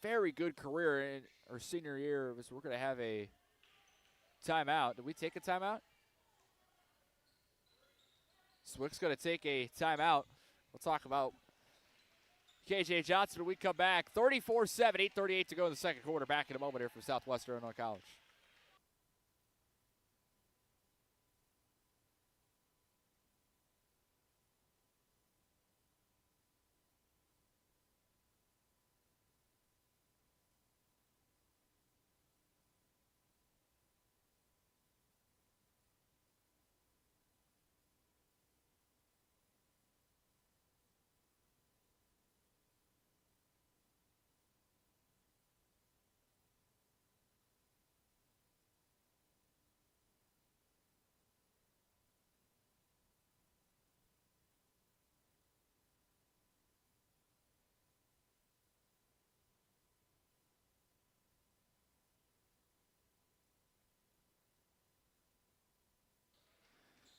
very good career in her senior year. We're going to have a timeout. Did we take a timeout? Swick's going to take a timeout. We'll talk about KJ Johnson when we come back. 34-7, 8:38 to go in the second quarter. Back in a moment here from Southwestern Illinois College.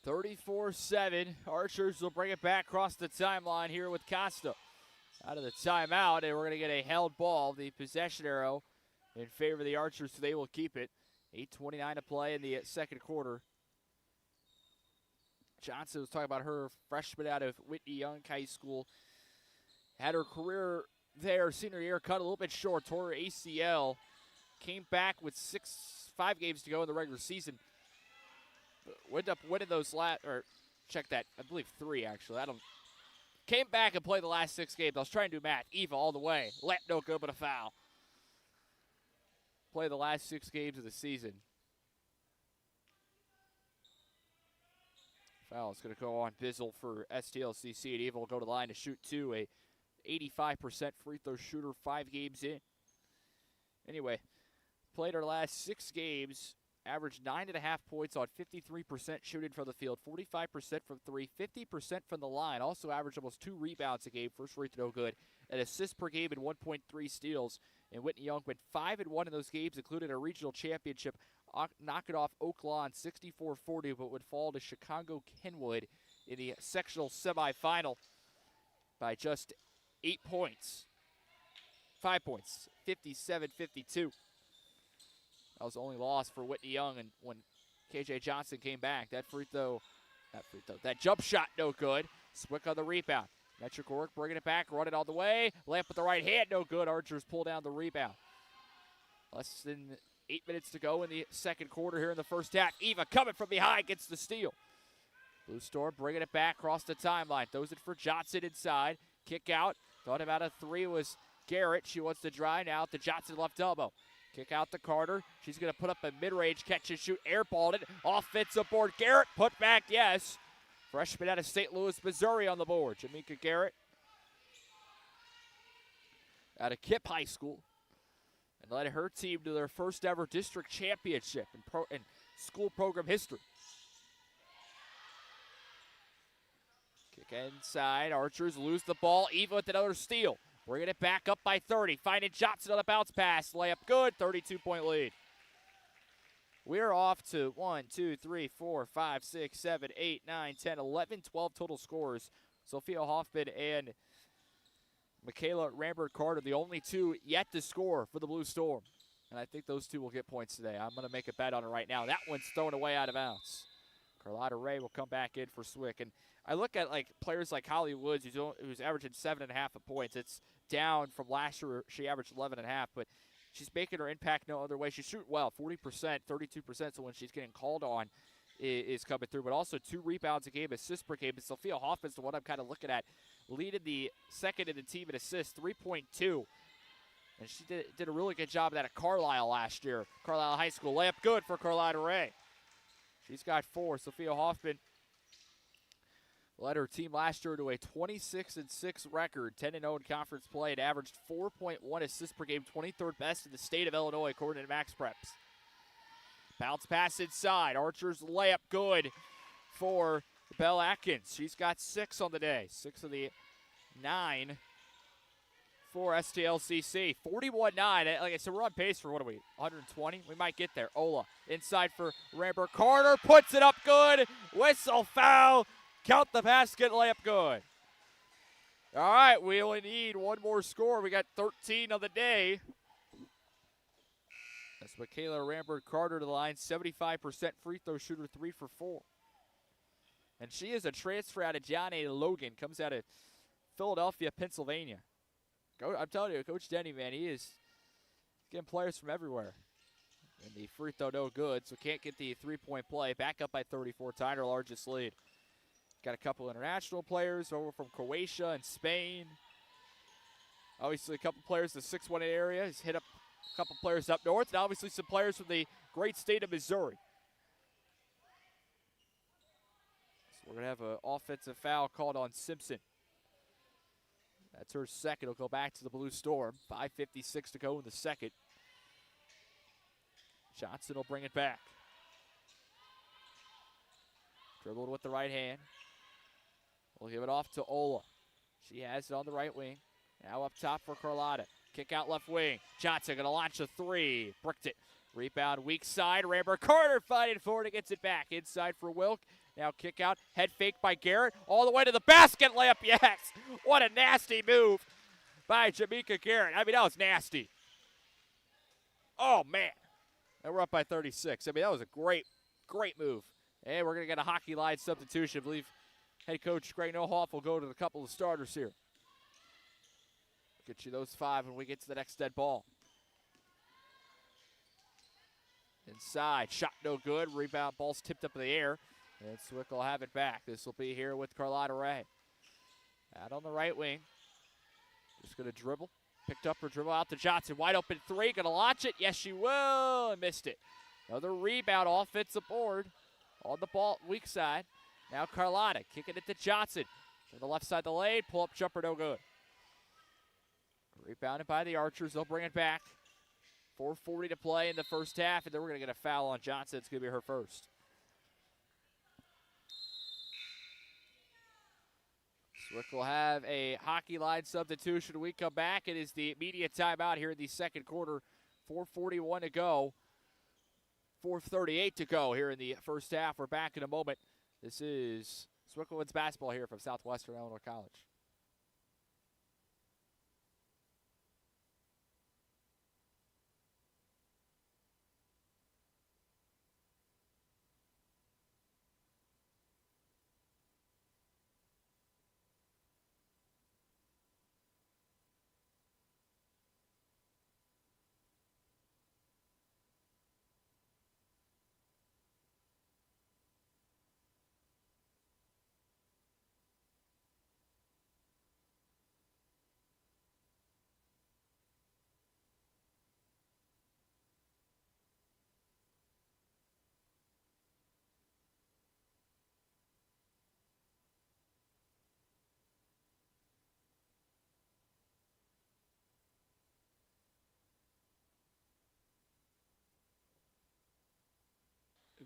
(34-7). Archers will bring it back across the timeline here with Costa. Out of the timeout, and we're going to get a held ball. The possession arrow in favor of the Archers, so they will keep it. 8:29 to play in the second quarter. Johnson was talking about her freshman out of Whitney Young High School. Had her career there, senior year, cut a little bit short. Tore her ACL. Came back with 5 games to go in the regular season. Ended up winning those check that, I believe 3 actually. Came back and played the last 6 games. I was trying to do math. Eva all the way. Let no good but a foul. Play the last 6 games of the season. Foul is going to go on Bizzle for STLCC, and Eva will go to the line to shoot 2. A 85% free throw shooter, 5 games in. Anyway, played her last 6 games, averaged 9.5 points on 53% shooting from the field, 45% from 3, 50% from the line. Also averaged almost 2 rebounds a game, first rate to no good, an assist per game and 1.3 steals. And Whitney Young went 5-1 in those games, including a regional championship, knocking off Oak Lawn 64-40, but would fall to Chicago Kenwood in the sectional semifinal by just 8 points. 5 points, 57-52. That was the only loss for Whitney Young, and when KJ Johnson came back, that jump shot no good. Swick on the rebound. Metric work, bringing it back, run it all the way. Lamp with the right hand, no good. Archers pull down the rebound. Less than 8 minutes to go in the second quarter here in the first half. Eva coming from behind, gets the steal. Blue Storm bringing it back across the timeline. Throws it for Johnson inside. Kick out. Thought about a 3 was Garrett. She wants to drive now to Johnson left elbow. Kick out to Carter. She's going to put up a mid-range catch and shoot. Airballed it. Offensive board. Garrett put back, yes. Freshman out of St. Louis, Missouri on the board. Jamaica Garrett out of Kipp High School. And led her team to their first ever district championship in school program history. Kick inside. Archers lose the ball. Eva with another steal. Bringing it back up by 30. Finding Johnson on a bounce pass. Layup good. 32-point lead. We're off to 1, 2, 3, 4, 5, 6, 7, 8, 9, 10, 11, 12 total scorers. Sophia Hoffman and Michaela Rambert-Carter, the only 2 yet to score for the Blue Storm. And I think those 2 will get points today. I'm going to make a bet on it right now. That one's thrown away out of bounds. Carlotta Ray will come back in for Swick. And I look at players like Holly Woods, who's averaging 7.5 points. It's down from last year. She averaged 11.5, but she's making her impact no other way. She shoots well, 40%, 32%. So when she's getting called on, is coming through. But also 2 rebounds a game, assists per game. And Sophia Hoffman's the one I'm kind of looking at, leading the second in the team in assists, 3.2. And she did a really good job of that at Carlisle last year. Carlisle High School layup good for Carlotta Ray. She's got 4. Sophia Hoffman led her team last year to a 26-6 record, 10-0 in conference play, and averaged 4.1 assists per game, 23rd best in the state of Illinois, according to Max Preps. Bounce pass inside. Archer's layup good for Belle Atkins. She's got 6 on the day, 6 of the 9 for STLCC. 41-9. Like I said, we're on pace for, 120? We might get there. Ola inside for Rambert. Carter puts it up good. Whistle foul. Count the basket, layup good. All right, we only need one more score. We got 13 on the day. That's Michaela Rambert-Carter to the line, 75% free throw shooter, 3 for 4. And she is a transfer out of John A. Logan, comes out of Philadelphia, Pennsylvania. I'm telling you, Coach Denny, man, he is getting players from everywhere. And the free throw no good, so can't get the 3-point play. Back up by 34, tied her largest lead. Got a couple international players over from Croatia and Spain. Obviously, a couple players in the 6-1 area. He's hit up a couple players up north, and obviously some players from the great state of Missouri. So we're going to have an offensive foul called on Simpson. That's her second. It'll go back to the Blue Storm. 5:56 to go in the second. Johnson will bring it back. Dribbled with the right hand. We'll give it off to Ola. She has it on the right wing. Now up top for Carlotta. Kick out left wing. Johnson going to launch a 3. Bricked it. Rebound weak side. Rambert-Carter fighting for it. Gets it back. Inside for Wilk. Now kick out. Head fake by Garrett. All the way to the basket. Layup, yes. What a nasty move by Jamaica Garrett. I mean, that was nasty. Oh, man. And we're up by 36. I mean, that was a great, great move. And we're going to get a hockey line substitution. I believe head coach Greg Nohoff will go to a couple of starters here. Get you those 5 when we get to the next dead ball. Inside, shot no good. Rebound, ball's tipped up in the air. And Swick will have it back. This will be here with Carlotta Ray. Out on the right wing. Just going to dribble. Picked up her dribble out to Johnson. Wide open 3. Going to launch it. Yes, she will. And missed it. Another rebound, offensive board. On the ball, weak side. Now Carlotta kicking it to Johnson. To the left side of the lane. Pull up jumper, no good. Rebounded by the Archers. They'll bring it back 4:40 to play in the first half, and then we're going to get a foul on Johnson. It's going to be her first. Swick will have a hockey line substitution. We come back. It is the media timeout here in the second quarter. 4:41 to go. 4:38 to go here in the first half. We're back in a moment. This is Swick Women's basketball here from Southwestern Illinois College.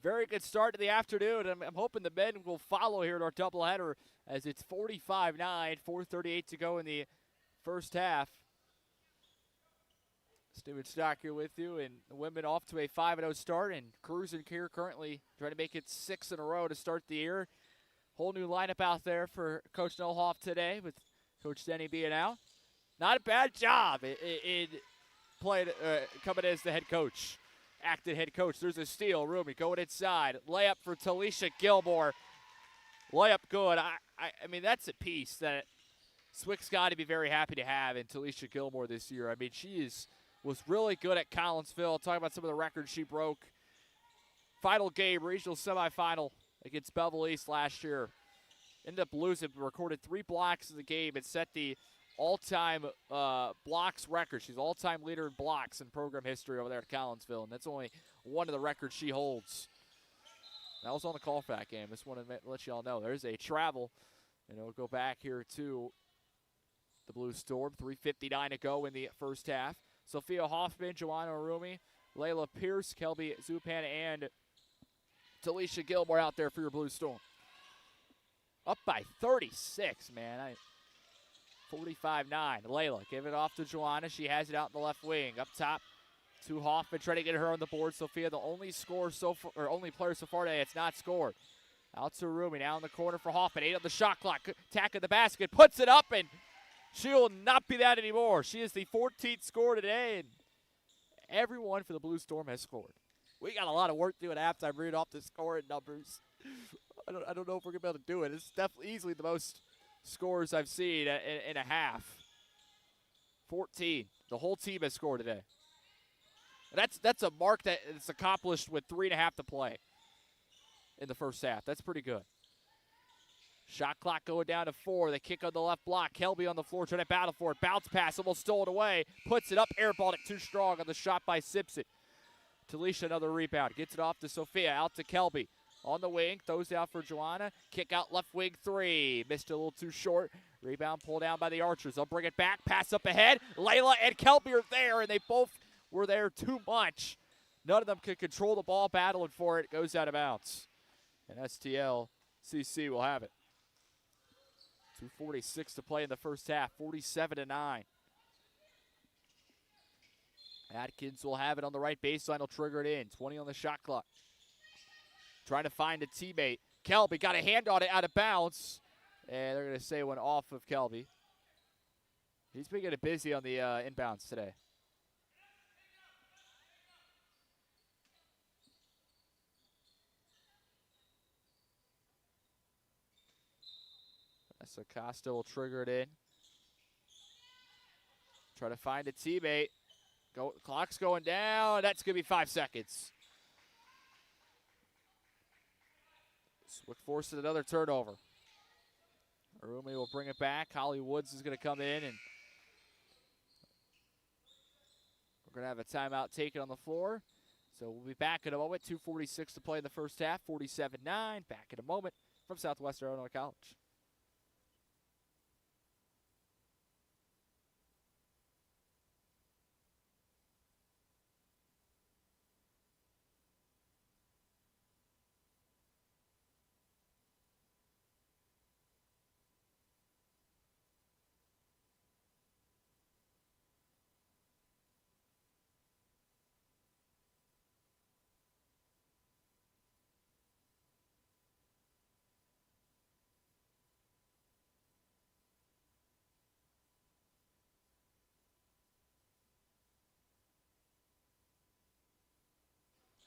Very good start to the afternoon. I'm hoping the men will follow here in our doubleheader as it's 45-9, 4:38 to go in the first half. Steven Stock here with you, and the women off to a 5-0 start, and cruising here currently trying to make it 6 in a row to start the year. Whole new lineup out there for Coach Nolhoff today with Coach Denny being out. Not a bad job in playing, coming as the head coach. Acting head coach. There's a steal. Rumi going inside. Layup for Talisha Gilmore. Layup good. I mean, that's a piece that Swick's got to be very happy to have in Talisha Gilmore this year. I mean, she was really good at Collinsville. Talking about some of the records she broke. Final game, regional semifinal against Bevel East last year. Ended up losing, recorded 3 blocks in the game and set the all-time blocks record. She's all-time leader in blocks in program history over there at Collinsville, and that's only one of the records she holds. That was on the call for that game. Just want to let you all know there's a travel, and we'll go back here to the Blue Storm. 3:59 to go in the first half. Sophia Hoffman, Joanna Arumi, Layla Pierce, Kelby Zupan, and Talisha Gilmore out there for your Blue Storm. Up by 36, man. 45-9. Layla give it off to Joanna. She has it out in the left wing. Up top to Hoffman, trying to get her on the board. Sophia, the only scorer so far, or only player so far today that's not scored. Out to Rumi, now in the corner for Hoffman. 8 on the shot clock. Attacking the basket, puts it up, and she will not be that anymore. She is the 14th scorer today, and everyone for the Blue Storm has scored. We got a lot of work to do at halftime, reading off the scoring numbers. I don't know if we're going to be able to do it. It's definitely easily the most scores I've seen in a half. 14. The whole team has scored today. That's a mark that is accomplished with 3.5 to play in the first half. That's pretty good. Shot clock going down to 4. The kick on the left block. Kelby on the floor trying to battle for it. Bounce pass, almost stolen away. Puts it up, airballed it too strong on the shot by Simpson. Talisha, another rebound. Gets it off to Sophia, out to Kelby. On the wing, throws out for Joanna. Kick out left wing 3. Missed a little too short. Rebound pulled down by the Archers. They'll bring it back. Pass up ahead. Layla and Kelby are there, and they both were there too much. None of them could control the ball, battling for it. Goes out of bounds. And STL CC will have it. 2:46 to play in the first half. 47-9. Atkins will have it on the right baseline. He'll trigger it in. 20 on the shot clock. Trying to find a teammate. Kelby got a hand on it out of bounds. And they're going to say one off of Kelby. He's been getting busy on the inbounds today. So Costa will trigger it in. Try to find a teammate. Clock's going down. That's going to be 5 seconds. Swick forces another turnover. Arumi will bring it back. Holly Woods is going to come in, and we're going to have a timeout taken on the floor. So we'll be back in a moment. 2:46 to play in the first half. 47-9. Back in a moment from Southwestern Illinois College.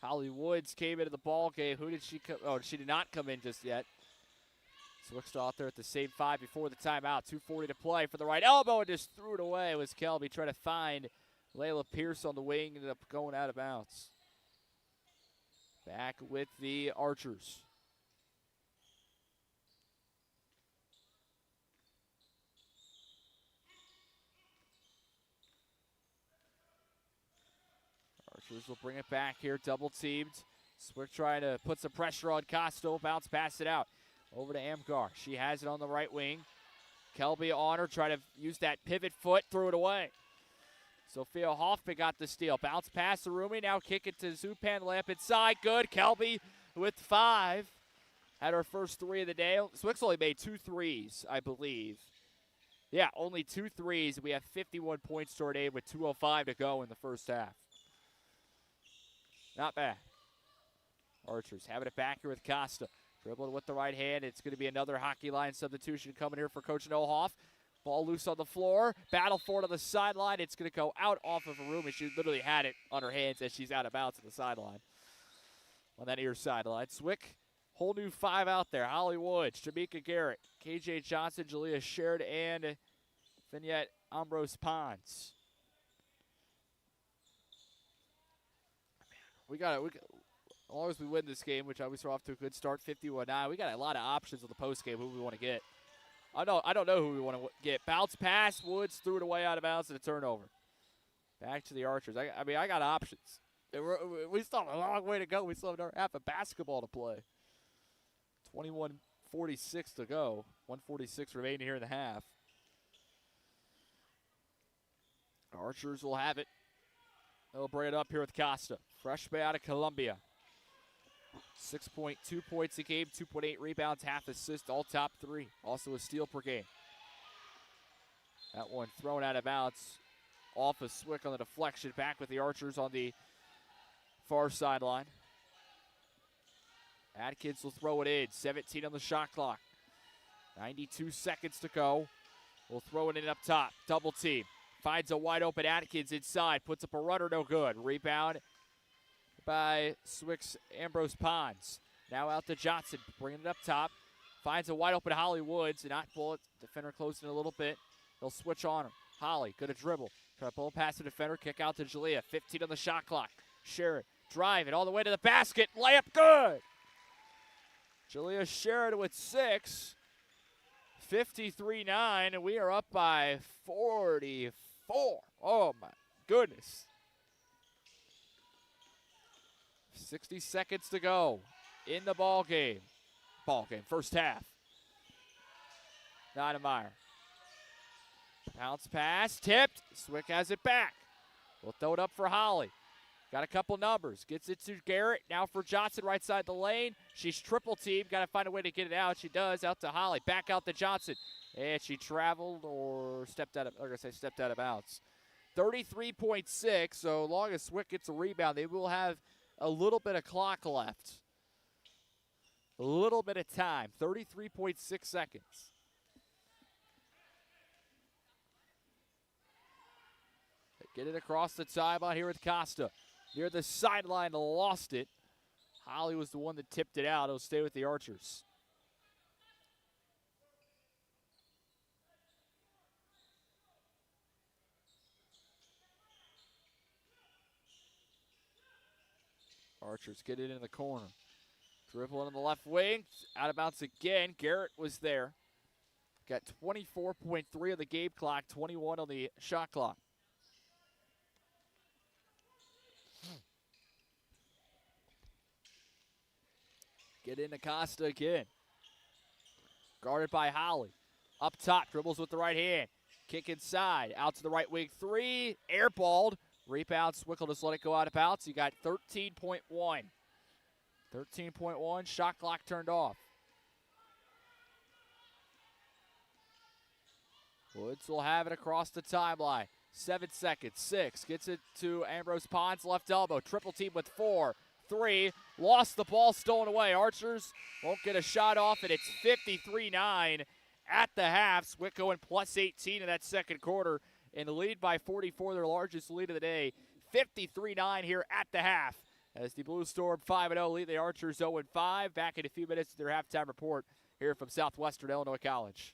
Holly Woods came into the ball game. Who did she come? Oh, she did not come in just yet. Switched off there at the same 5 before the timeout. 2:40 to play for the right elbow and just threw it away. It was Kelby trying to find Layla Pierce on the wing. Ended up going out of bounds. Back with the Archers. Archers will bring it back here. Double teamed. Swick trying to put some pressure on Costo. Bounce pass it out. Over to Amgar. She has it on the right wing. Kelby on her, trying to use that pivot foot, threw it away. Sophia Hoffman got the steal. Bounce pass to Rumi, now kick it to Zupan, layup inside, good. Kelby with 5. Had her first 3 of the day. Swick's only made 2 threes, I believe. Yeah, only 2 threes. We have 51 points toward aid with 2:05 to go in the first half. Not bad. Archers having it back here with Costa. Dribbling with the right hand. It's going to be another hockey line substitution coming here for Coach Nohoff. Ball loose on the floor. Battle for it on the sideline. It's going to go out off of a room, and she literally had it on her hands as she's out of bounds on the sideline. On that near sideline. Swick, whole new 5 out there. Holly Woods, Jamaica Garrett, KJ Johnson, Julia Sherrod, and Vignette Ambrose Pons. We got it. As long as we win this game, which obviously we're off to a good start, 51-9, we got a lot of options on the postgame who we want to get. I don't know who we want to get. Bounce pass, Woods threw it away out of bounds and a turnover. Back to the Archers. I mean, I got options. We still have a long way to go. We still have half a basketball to play. 21:46 to go. 1:46 remaining here in the half. Archers will have it. They'll bring it up here with Costa. Freshman out of Columbia. 6.2 points a game, 2.8 rebounds, half assist, all top 3. Also a steal per game. That one thrown out of bounds off of Swick on the deflection. Back with the Archers on the far sideline. Atkins will throw it in. 17 on the shot clock. 92 seconds to go. We'll throw it in up top. Double team. Finds a wide open Atkins inside. Puts up a runner, no good. Rebound by Swick's Ambrose Pons. Now out to Johnson, bringing it up top. Finds a wide open Holly Woods. Not pull it. Defender closing a little bit. They'll switch on her. Holly, good to dribble. Try to pull past the defender. Kick out to Jalea. 15 on the shot clock. Sherrod, drive it all the way to the basket. Layup, good. Jalea Sherrod with 6. 53-9, and we are up by 44. Oh, my goodness. 60 seconds to go in the ball game. First half. Niedermeyer. Bounce pass, tipped. Swick has it back. We'll throw it up for Holly. Got a couple numbers. Gets it to Garrett. Now for Johnson, right side the lane. She's triple teamed. Got to find a way to get it out. She does. Out to Holly. Back out to Johnson. And she traveled or stepped out of bounds. 33.6. So long as Swick gets a rebound, they will have a little bit of clock left. A little bit of time. 33.6 seconds. Get it across the timeline here with Costa. Near the sideline, lost it. Holly was the one that tipped it out. It'll stay with the Archers. Archers get it in the corner. Dribbling on the left wing. Out of bounds again. Garrett was there. Got 24.3 on the game clock, 21 on the shot clock. Get into Costa again. Guarded by Holly. Up top, dribbles with the right hand. Kick inside, out to the right wing. 3, airballed. Rebound, Swickle just let it go out of bounds. You got 13.1. 13.1, shot clock turned off. Woods will have it across the timeline. 7 seconds, 6. Gets it to Ambrose Pons, left elbow. Triple team with 4. 3, lost the ball, stolen away. Archers won't get a shot off, and it's 53-9 at the half. Swick going plus 18 in that second quarter, and the lead by 44, their largest lead of the day. 53-9 here at the half. as the Blue Storm 5-0 lead the Archers 0-5. Back in a few minutes to their halftime report here from Southwestern Illinois College.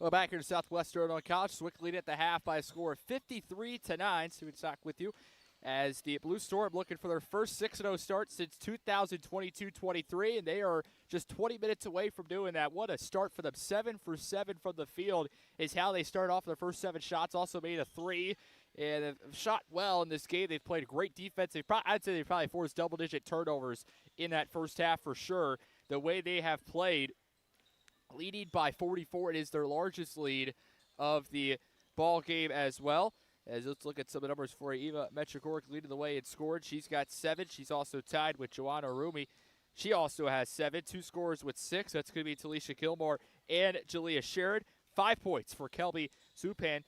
Well, back here to Southwestern Illinois College, Swick lead at the half by a score of 53-9. So we'd talk with you as the Blue Storm looking for their first 6-0 start since 2022-23, and they are just 20 minutes away from doing that. What a start for them. 7 for 7 from the field is how they started off their first 7 shots. Also made a 3, and have shot well in this game. They've played great defense. I'd say they probably forced double-digit turnovers in that first half for sure. The way they have played, leading by 44. It is their largest lead of the ball game as well. As let's look at some of the numbers for you. Eva Metrogork leading the way in scored. She's got 7. She's also tied with Joanna Rumi. She also has 7. 2 scores with 6. That's going to be Talisha Gilmore and Jalea Sherrod. 5 points for Kelby Zupan.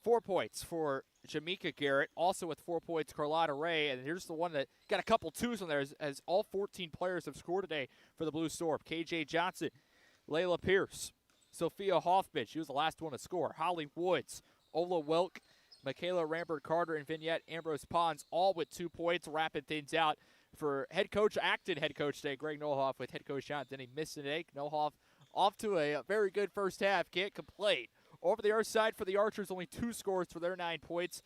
4 points for Jamaica Garrett. Also with 4 points, Carlotta Ray. And here's the one that got a couple twos on there as all 14 players have scored today for the Blue Storm. KJ Johnson, Layla Pierce, Sophia Hoffman. She was the last one to score. Holly Woods, Ola Wilk, Michaela Rambert-Carter, and Vignette Ambrose Pons, all with 2 points, wrapping things out for acting head coach today, Greg Nohoff, with head coach John Denny missing today. Nohoff off to a very good first half. Can't complain. Over the other side for the Archers, only 2 scores for their 9 points.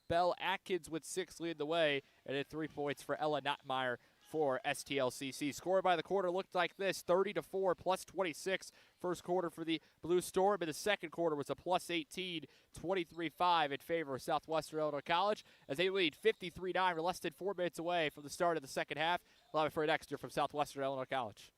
Belle Atkins with 6 leading the way, and then 3 points for Ella Nottmeyer for STLCC. Score by the quarter looked like this, 30-4, plus 26. First quarter for the Blue Storm, and the second quarter was a plus 18, 23-5 in favor of Southwestern Illinois College as they lead 53-9. We're less than 4 minutes away from the start of the second half. Live for an extra from Southwestern Illinois College.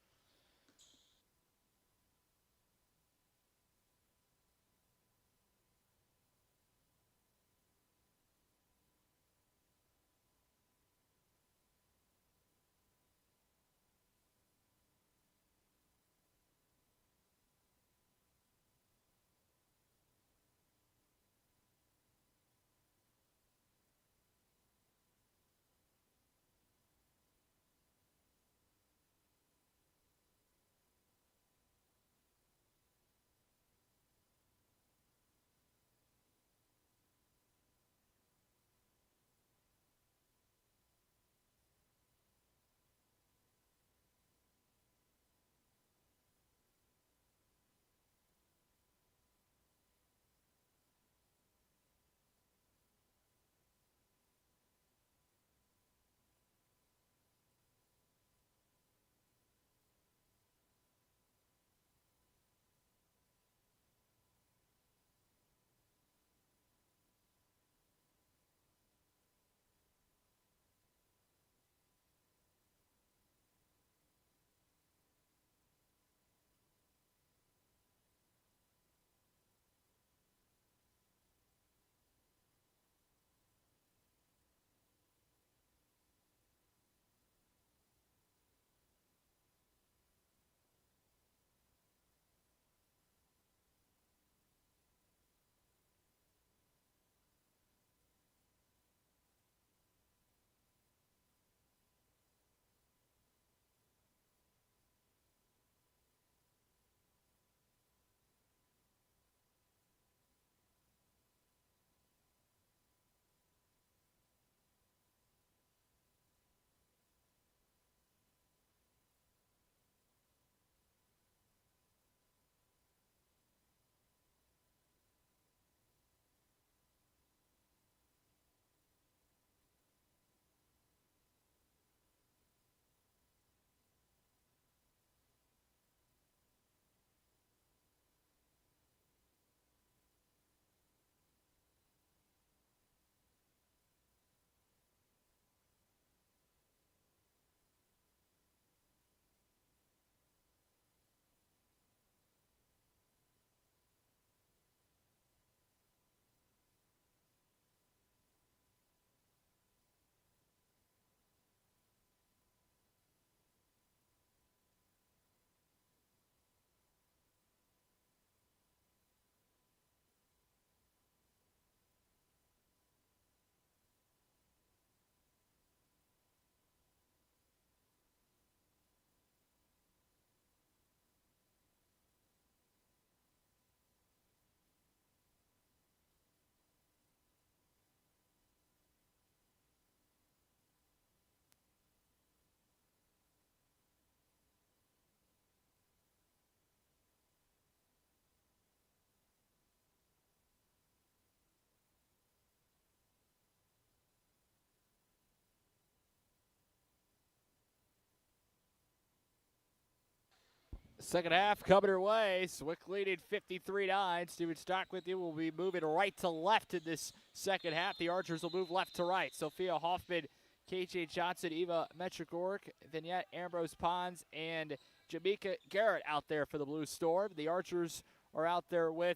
Second half coming her way. Swick leading 53-9. Steven Stock with you. Will be moving right to left in this second half. The Archers will move left to right. Sophia Hoffman, KJ Johnson, Eva Metrogork, Vignette Ambrose Pons, and Jamaica Garrett out there for the Blue Storm. The Archers are out there with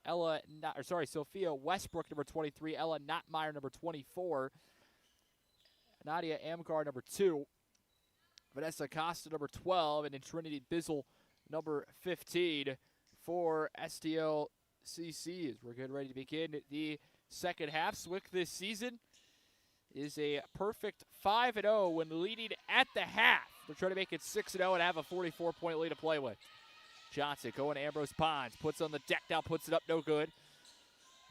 Sophia Westbrook, number 23, Ella Nottmeyer, number 24, Nadia Amgar, number 2, Vanessa Costa, number 12, and then Trinity Bizzle, number 15 for STLCC as we're getting ready to begin the second half. Swick this season is a perfect 5-0 when leading at the half. They're trying to make it 6-0 and have a 44-point lead to play with. Johnson going to Ambrose Pons, puts on the deck now, puts it up, no good.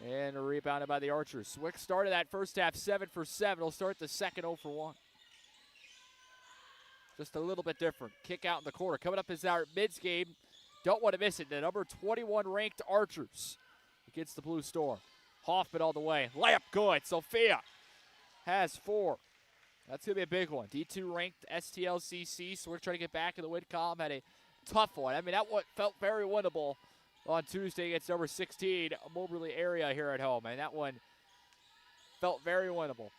And rebounded by the Archers. Swick started that first half 7 for 7. He'll start the second 0 for 1. Just a little bit different. Kick out in the corner. Coming up is our mids game. Don't want to miss it. The number 21 ranked Archers against the Blue Storm. Hoffman all the way. Layup good. Sophia has 4. That's going to be a big one. D2 ranked STLCC. So we're trying to get back in the win column. Had a tough one. I mean, that one felt very winnable on Tuesday against number 16, Moberly area here at home. And that one felt very winnable.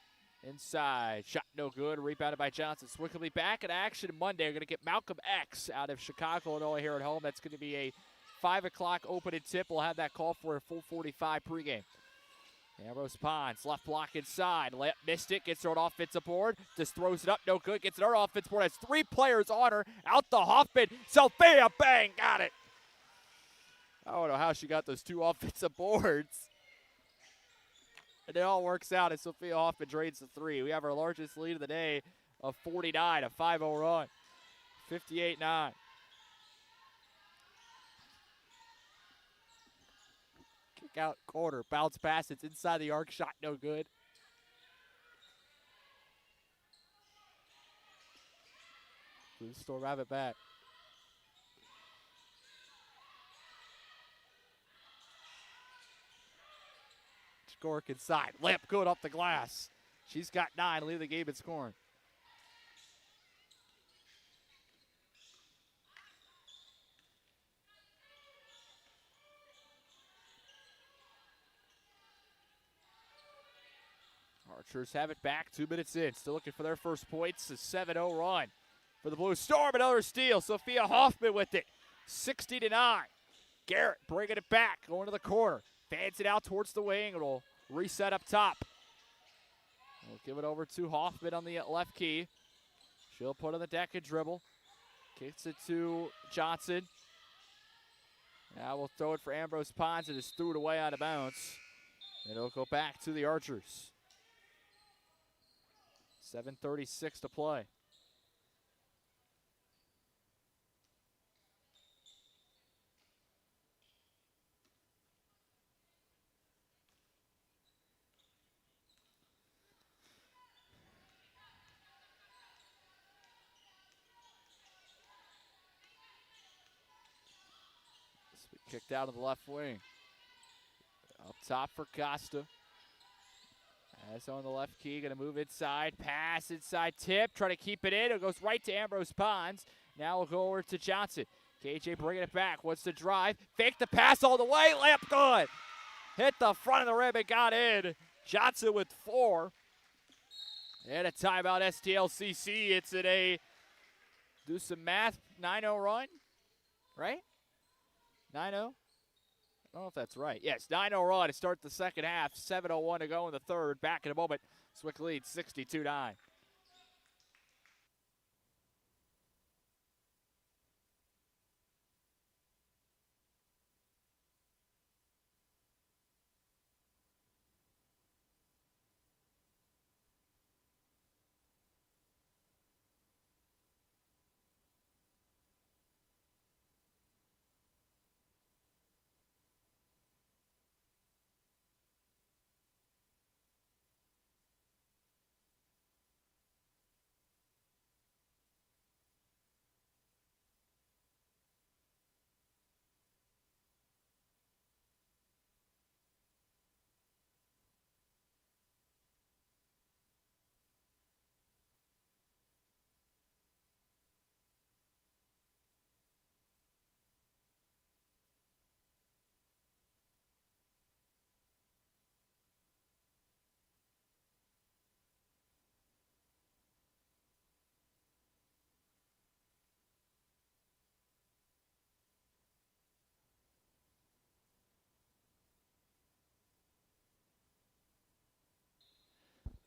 Inside, shot no good, rebounded by Johnson. Swick will be back in action Monday. We're going to get Malcolm X out of Chicago, Illinois here at home. That's going to be a 5 o'clock opening tip. We'll have that call for a full 45 pregame. Ambrose Pons, left block inside. Layup missed it, gets her on offensive board. Just throws it up, no good. Gets it on offensive board. Has 3 players on her. Out to Hoffman. Sophia, bang, got it. I don't know how she got those 2 offensive boards. And it all works out as Sophia Hoffman drains the 3. We have our largest lead of the day of 49, a 5-0 run. 58-9. Kick out corner, bounce pass, it's inside the arc, shot no good. Blue Storm have it back. Gork inside. Lamp good off the glass. She's got 9, leading the game in scoring. Archers have it back, 2 minutes in. Still looking for their first points. A 7-0 run for the Blue Storm. Another steal. Sophia Hoffman with it. 60-9. Garrett bringing it back, going to the corner. Fans it out towards the wing. It'll reset up top. We'll give it over to Hoffman on the left key. She'll put on the deck and dribble. Kicks it to Johnson. Now we'll throw it for Ambrose Pons and just threw it away out of bounds. And it'll go back to the Archers. 7:36 to play. Kicked out of the left wing. Up top for Costa. As on the left key, going to move inside. Pass inside tip. Try to keep it in. It goes right to Ambrose Pons. Now we'll go over to Johnson. KJ bringing it back. Wants to drive. Fake the pass all the way. Layup good. Hit the front of the rim and got in. Johnson with 4. And a timeout STLCC. It's at a, do some math, 9-0 run, right? 9-0? I don't know if that's right. Yes, 9-0 run to start the second half. 7:01 to go in the third. Back in a moment. Swick leads 62-9.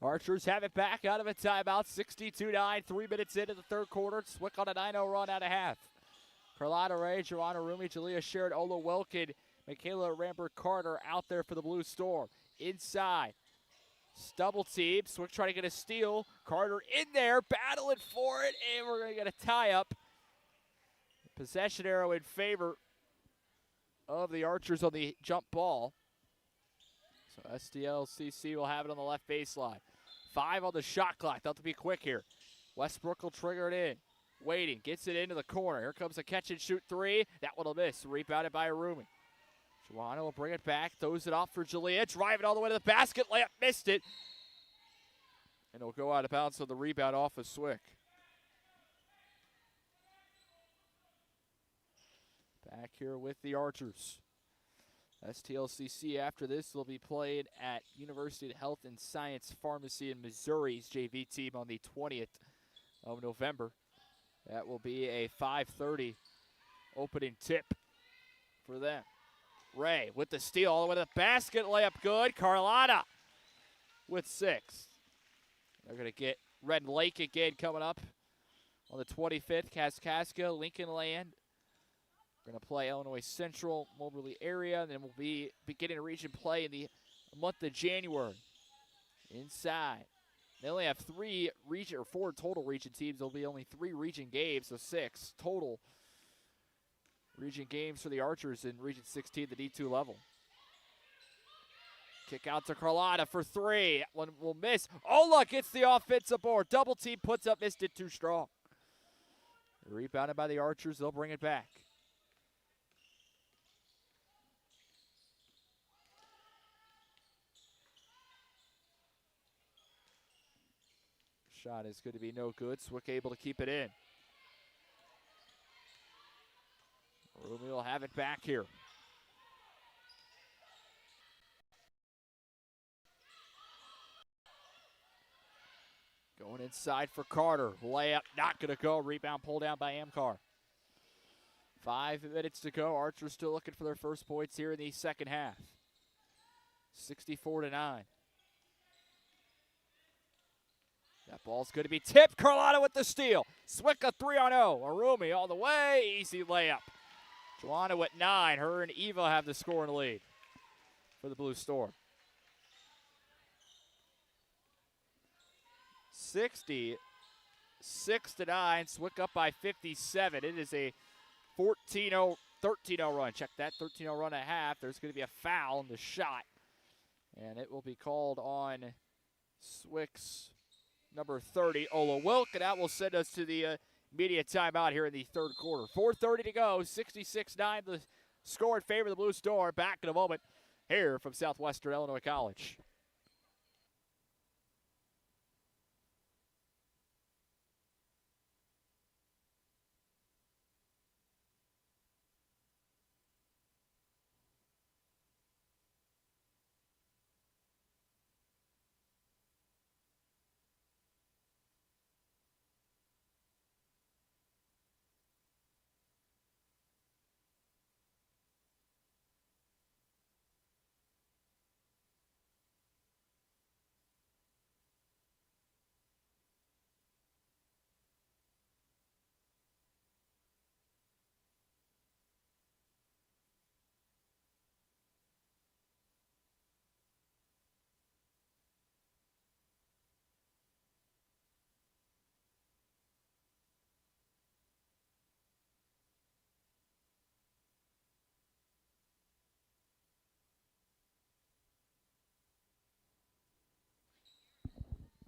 Archers have it back out of a timeout. 62-9, 3 minutes into the third quarter. Swick on a 9-0 run at a half. Carlotta Ray, Joanna Rumi, Jalea Sherrod, Ola Wilkin, Michaela Rambert-Carter out there for the Blue Storm. Inside. Double team. Swick trying to get a steal. Carter in there, battling for it, and we're going to get a tie-up. Possession arrow in favor of the Archers on the jump ball. So STLCC will have it on the left baseline. 5 on the shot clock. They'll have to be quick here. Westbrook will trigger it in. Waiting, gets it into the corner. Here comes a catch and shoot 3. That one will miss. Rebounded by Arumi. Joanna will bring it back. Throws it off for Jalea. Drive it all the way to the basket. Layup missed it. And it'll go out of bounds on the rebound off of Swick. Back here with the Archers. STLCC after this will be played at University of Health and Science Pharmacy in Missouri's JV team on the 20th of November. That will be a 5:30 opening tip for them. Ray with the steal all the way to the basket. Layup good. Carlotta with 6. They're going to get Red Lake again coming up on the 25th. Kaskaskia, Lincoln Land. We're going to play Illinois Central, Moberly area, and then we'll be beginning a region play in the month of January. Inside. They only have 4 total region teams. There'll be only 3 region games, so 6 total region games for the Archers in Region 16, the D2 level. Kick out to Carlotta for 3. That one will miss. Ola gets the offensive board. Double team puts up, missed it too strong. Rebounded by the Archers. They'll bring it back. Shot is going to be no good. Swick able to keep it in. Rumi will have it back here. Going inside for Carter. Layup not going to go. Rebound pulled down by Amcar. 5 minutes to go. Archers still looking for their first points here in the second half. 64-9. That ball's going to be tipped. Carlotta with the steal. Swick a 3-on-0. Arumi all the way. Easy layup. Joanna with 9. Her and Eva have the scoring lead for the Blue Storm. 66-9. Swick up by 57. It is a 13-0 run. Check that, 13-0 run and a half. There's going to be a foul on the shot. And it will be called on Swick's number 30, Ola Wilk, and that will send us to the immediate timeout here in the third quarter. 4:30 to go, 66-9, the score in favor of the Blue Storm. Back in a moment here from Southwestern Illinois College.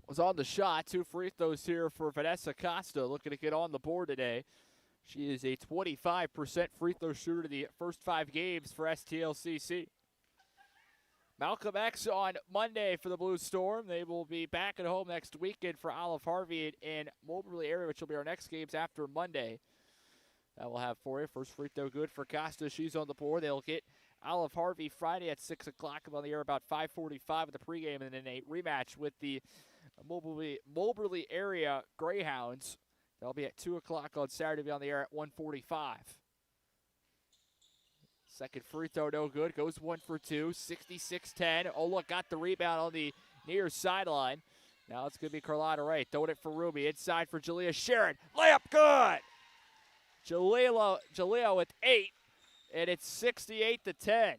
Was on the shot. 2 free throws here for Vanessa Costa, looking to get on the board today. She is a 25% free throw shooter the first 5 games for STLCC. Malcolm X on Monday for the Blue Storm. They will be back at home next weekend for Olive Harvey in Moberly area, which will be our next games after Monday. That will have for you. First free throw good for Costa. She's on the board. They'll get Olive Harvey Friday at 6 o'clock. I'm on the air about 5:45 with the pregame, and then a rematch with the Moberly area Greyhounds. They'll be at 2 o'clock on Saturday, be on the air at 1:45. Second free throw, no good. Goes 1 for 2, 66-10. Ola got the rebound on the near sideline. Now it's going to be Carlotta Ray. Throwing it for Ruby. Inside for Jalea Sharon. Layup good. Jalea with 8. And it's 68-10.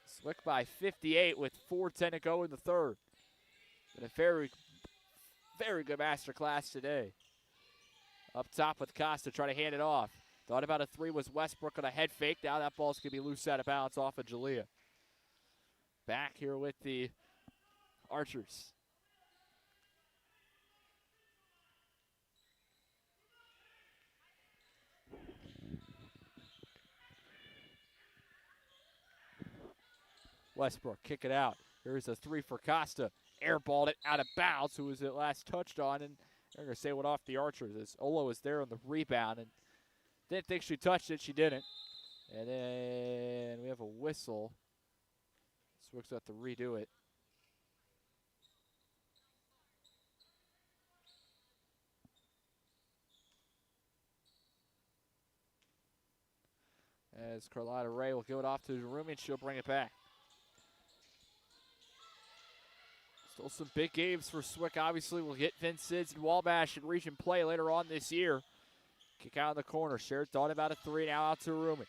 Swick by 58 with 4:10 to go in the third. Been a very, very good masterclass today. Up top with Costa, trying to hand it off. Thought about a 3 was Westbrook on a head fake. Now that ball's going to be loose out of bounds off of Jalea. Back here with the Archers. Westbrook kick it out. Here's a 3 for Costa. Airballed it out of bounds, who was it last touched on, and they're going to say what off the Archers as Olo was there on the rebound and didn't think she touched it. She didn't. And then we have a whistle. Swick's got to redo it. As Carlotta Ray will give it off to Rumi, and she'll bring it back. Still some big games for Swick. Obviously, we'll get Vince Sids and Wabash in region play later on this year. Kick out in the corner. Shared thought about a 3. Now out to Rumi.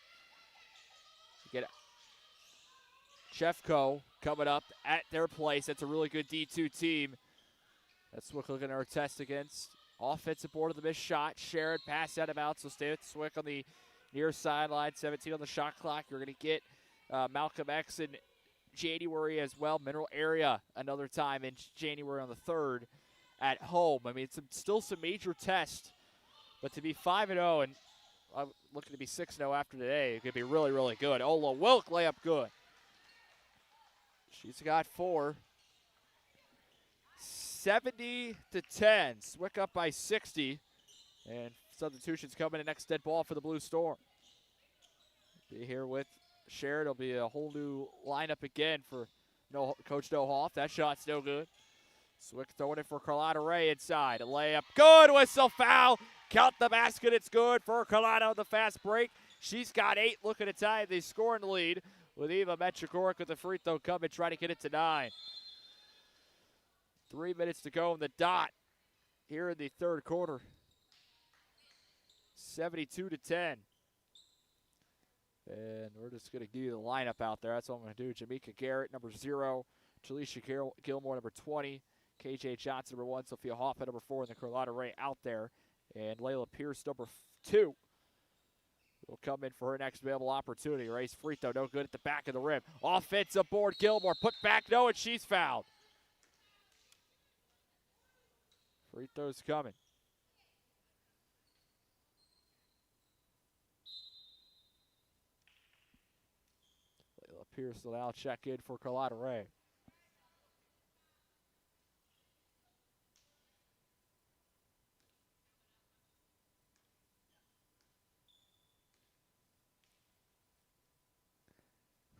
Get it. Chefco coming up at their place. That's a really good D2 team. That's Swick looking at our test against. Offensive board of the missed shot. Shared pass out of bounds. So stay with Swick on the near sideline. 17 on the shot clock. You're going to get Malcolm X in January as well. Mineral Area another time in January on the 3rd at home. I mean, it's still some major tests, but to be 5-0 and I'm looking to be 6-0 after today, it could be really, really good. Ola Wilk layup good. She's got 4. 70-10. Swick up by 60. And substitutions coming in. Next dead ball for the Blue Storm. Be here with Sherrod. It'll be a whole new lineup again for Coach Nohoff. That shot's no good. Swick throwing it for Carlotta Ray inside. A layup. Good. Whistle foul. Count the basket. It's good for Carlotta on the fast break. She's got 8. Looking to tie the scoring lead with Eva Metrogorek with the free throw coming, trying to get it to 9. 3 minutes to go on the dot here in the third quarter. 72-10. And we're just going to give you the lineup out there. That's what I'm going to do. Jamaica Garrett, number 0. Jaleisha Gilmore, number 20. KJ Johnson, number 1. Sophia Hoffman, number 4. And the Carlotta Ray out there. And Layla Pierce, number 2. Will come in for her next available opportunity. Ray's free throw, no good at the back of the rim. Offensive board, Gilmore put back, no, and she's fouled. Free throw's coming. Layla Pierce will now check in for Carlotta Ray.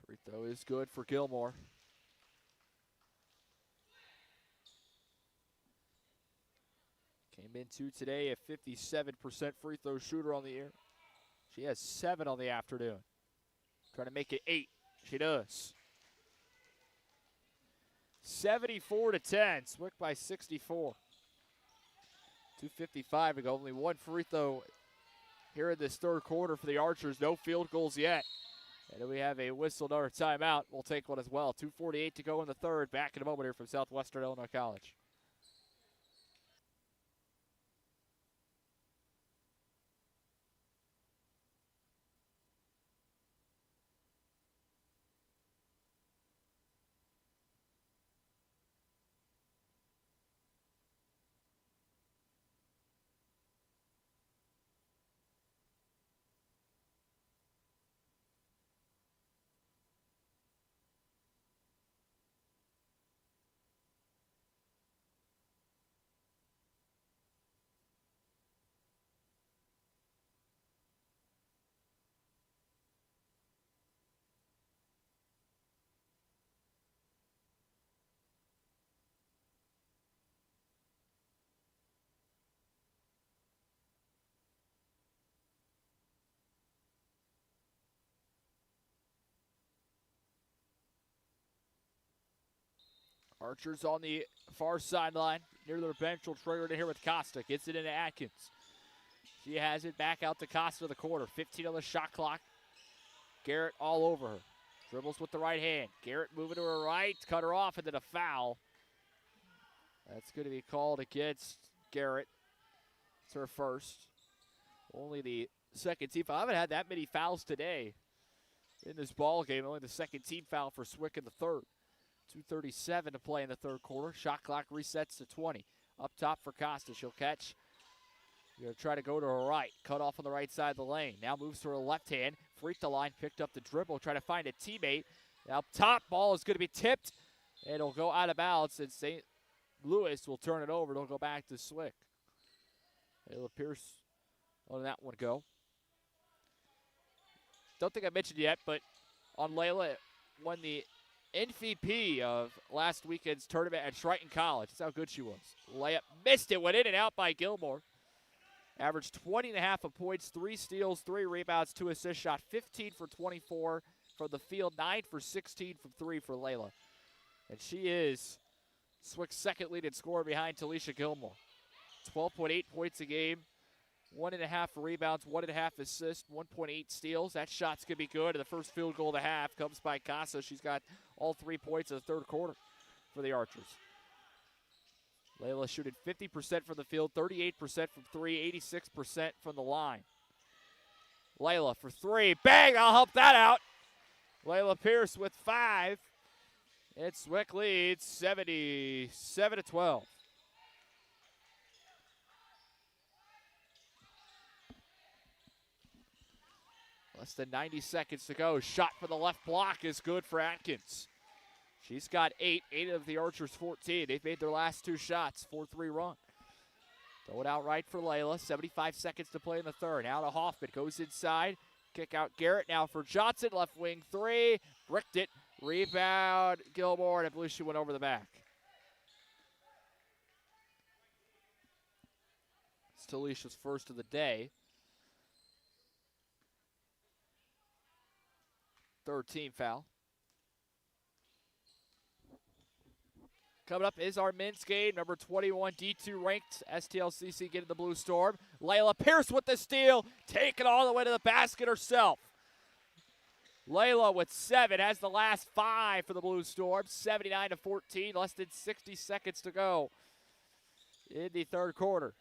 Free throw is good for Gilmore. Came into today a 57% free throw shooter on the year. She has 7 on the afternoon. Trying to make it 8. She does. 74-10. Swick by 64. 2:55 to go. Only 1 free throw here in this third quarter for the Archers. No field goals yet. And then we have a whistle, another timeout. We'll take one as well. 2:48 to go in the third. Back in a moment here from Southwestern Illinois College. Archers on the far sideline near their bench will trigger it in here with Costa. Gets it into Atkins. She has it back out to Costa to the corner. 15 on the shot clock. Garrett all over her. Dribbles with the right hand. Garrett moving to her right. Cut her off and then a foul. That's going to be called against Garrett. It's her first. Only the second team foul. I haven't had that many fouls today in this ball game. Only the second team foul for Swick in the third. 2:37 to play in the third quarter. Shot clock resets to 20. Up top for Costa. She'll catch. Going to try to go to her right. Cut off on the right side of the lane. Now moves to her left hand. Free throw line. Picked up the dribble. Try to find a teammate. Now up top. Ball is going to be tipped. It'll go out of bounds. And St. Louis will turn it over. It'll go back to Swick. Layla Pierce on that one go. Don't think I mentioned yet, but on Layla, won the MVP of last weekend's tournament at Triton College. That's how good she was. Layup missed it. Went in and out by Gilmore. Averaged 20.5 points, 3 steals, 3 rebounds, 2 assists. Shot 15 for 24 from the field, 9 for 16 from 3 for Layla. And she is Swick's second leading scorer behind Talisha Gilmore. 12.8 points a game, 1.5 rebounds, 1.5 assists, 1.8 steals. That shot's going to be good. And the first field goal of the half comes by Casa. She's got all 3 points in the third quarter for the Archers. Layla shooting 50% from the field, 38% from 3, 86% from the line. Layla for 3. Bang! I'll help that out. Layla Pierce with 5. And Swick leads 77-12. Less than 90 seconds to go. Shot for the left block is good for Atkins. She's got 8 of the Archers 14. They've made their last 2 shots, 4-3 run. Throw it out right for Layla. 75 seconds to play in the third. Now to Hoffman, goes inside. Kick out Garrett now for Johnson. Left wing 3, bricked it. Rebound Gilmore, and I believe she went over the back. It's Talisha's first of the day. Third team foul. Coming up is our men's game. Number 21, D2 ranked STLCC getting the Blue Storm. Layla Pierce with the steal. Taking all the way to the basket herself. Layla with 7 has the last 5 for the Blue Storm. 79-14. Less than 60 seconds to go in the third quarter.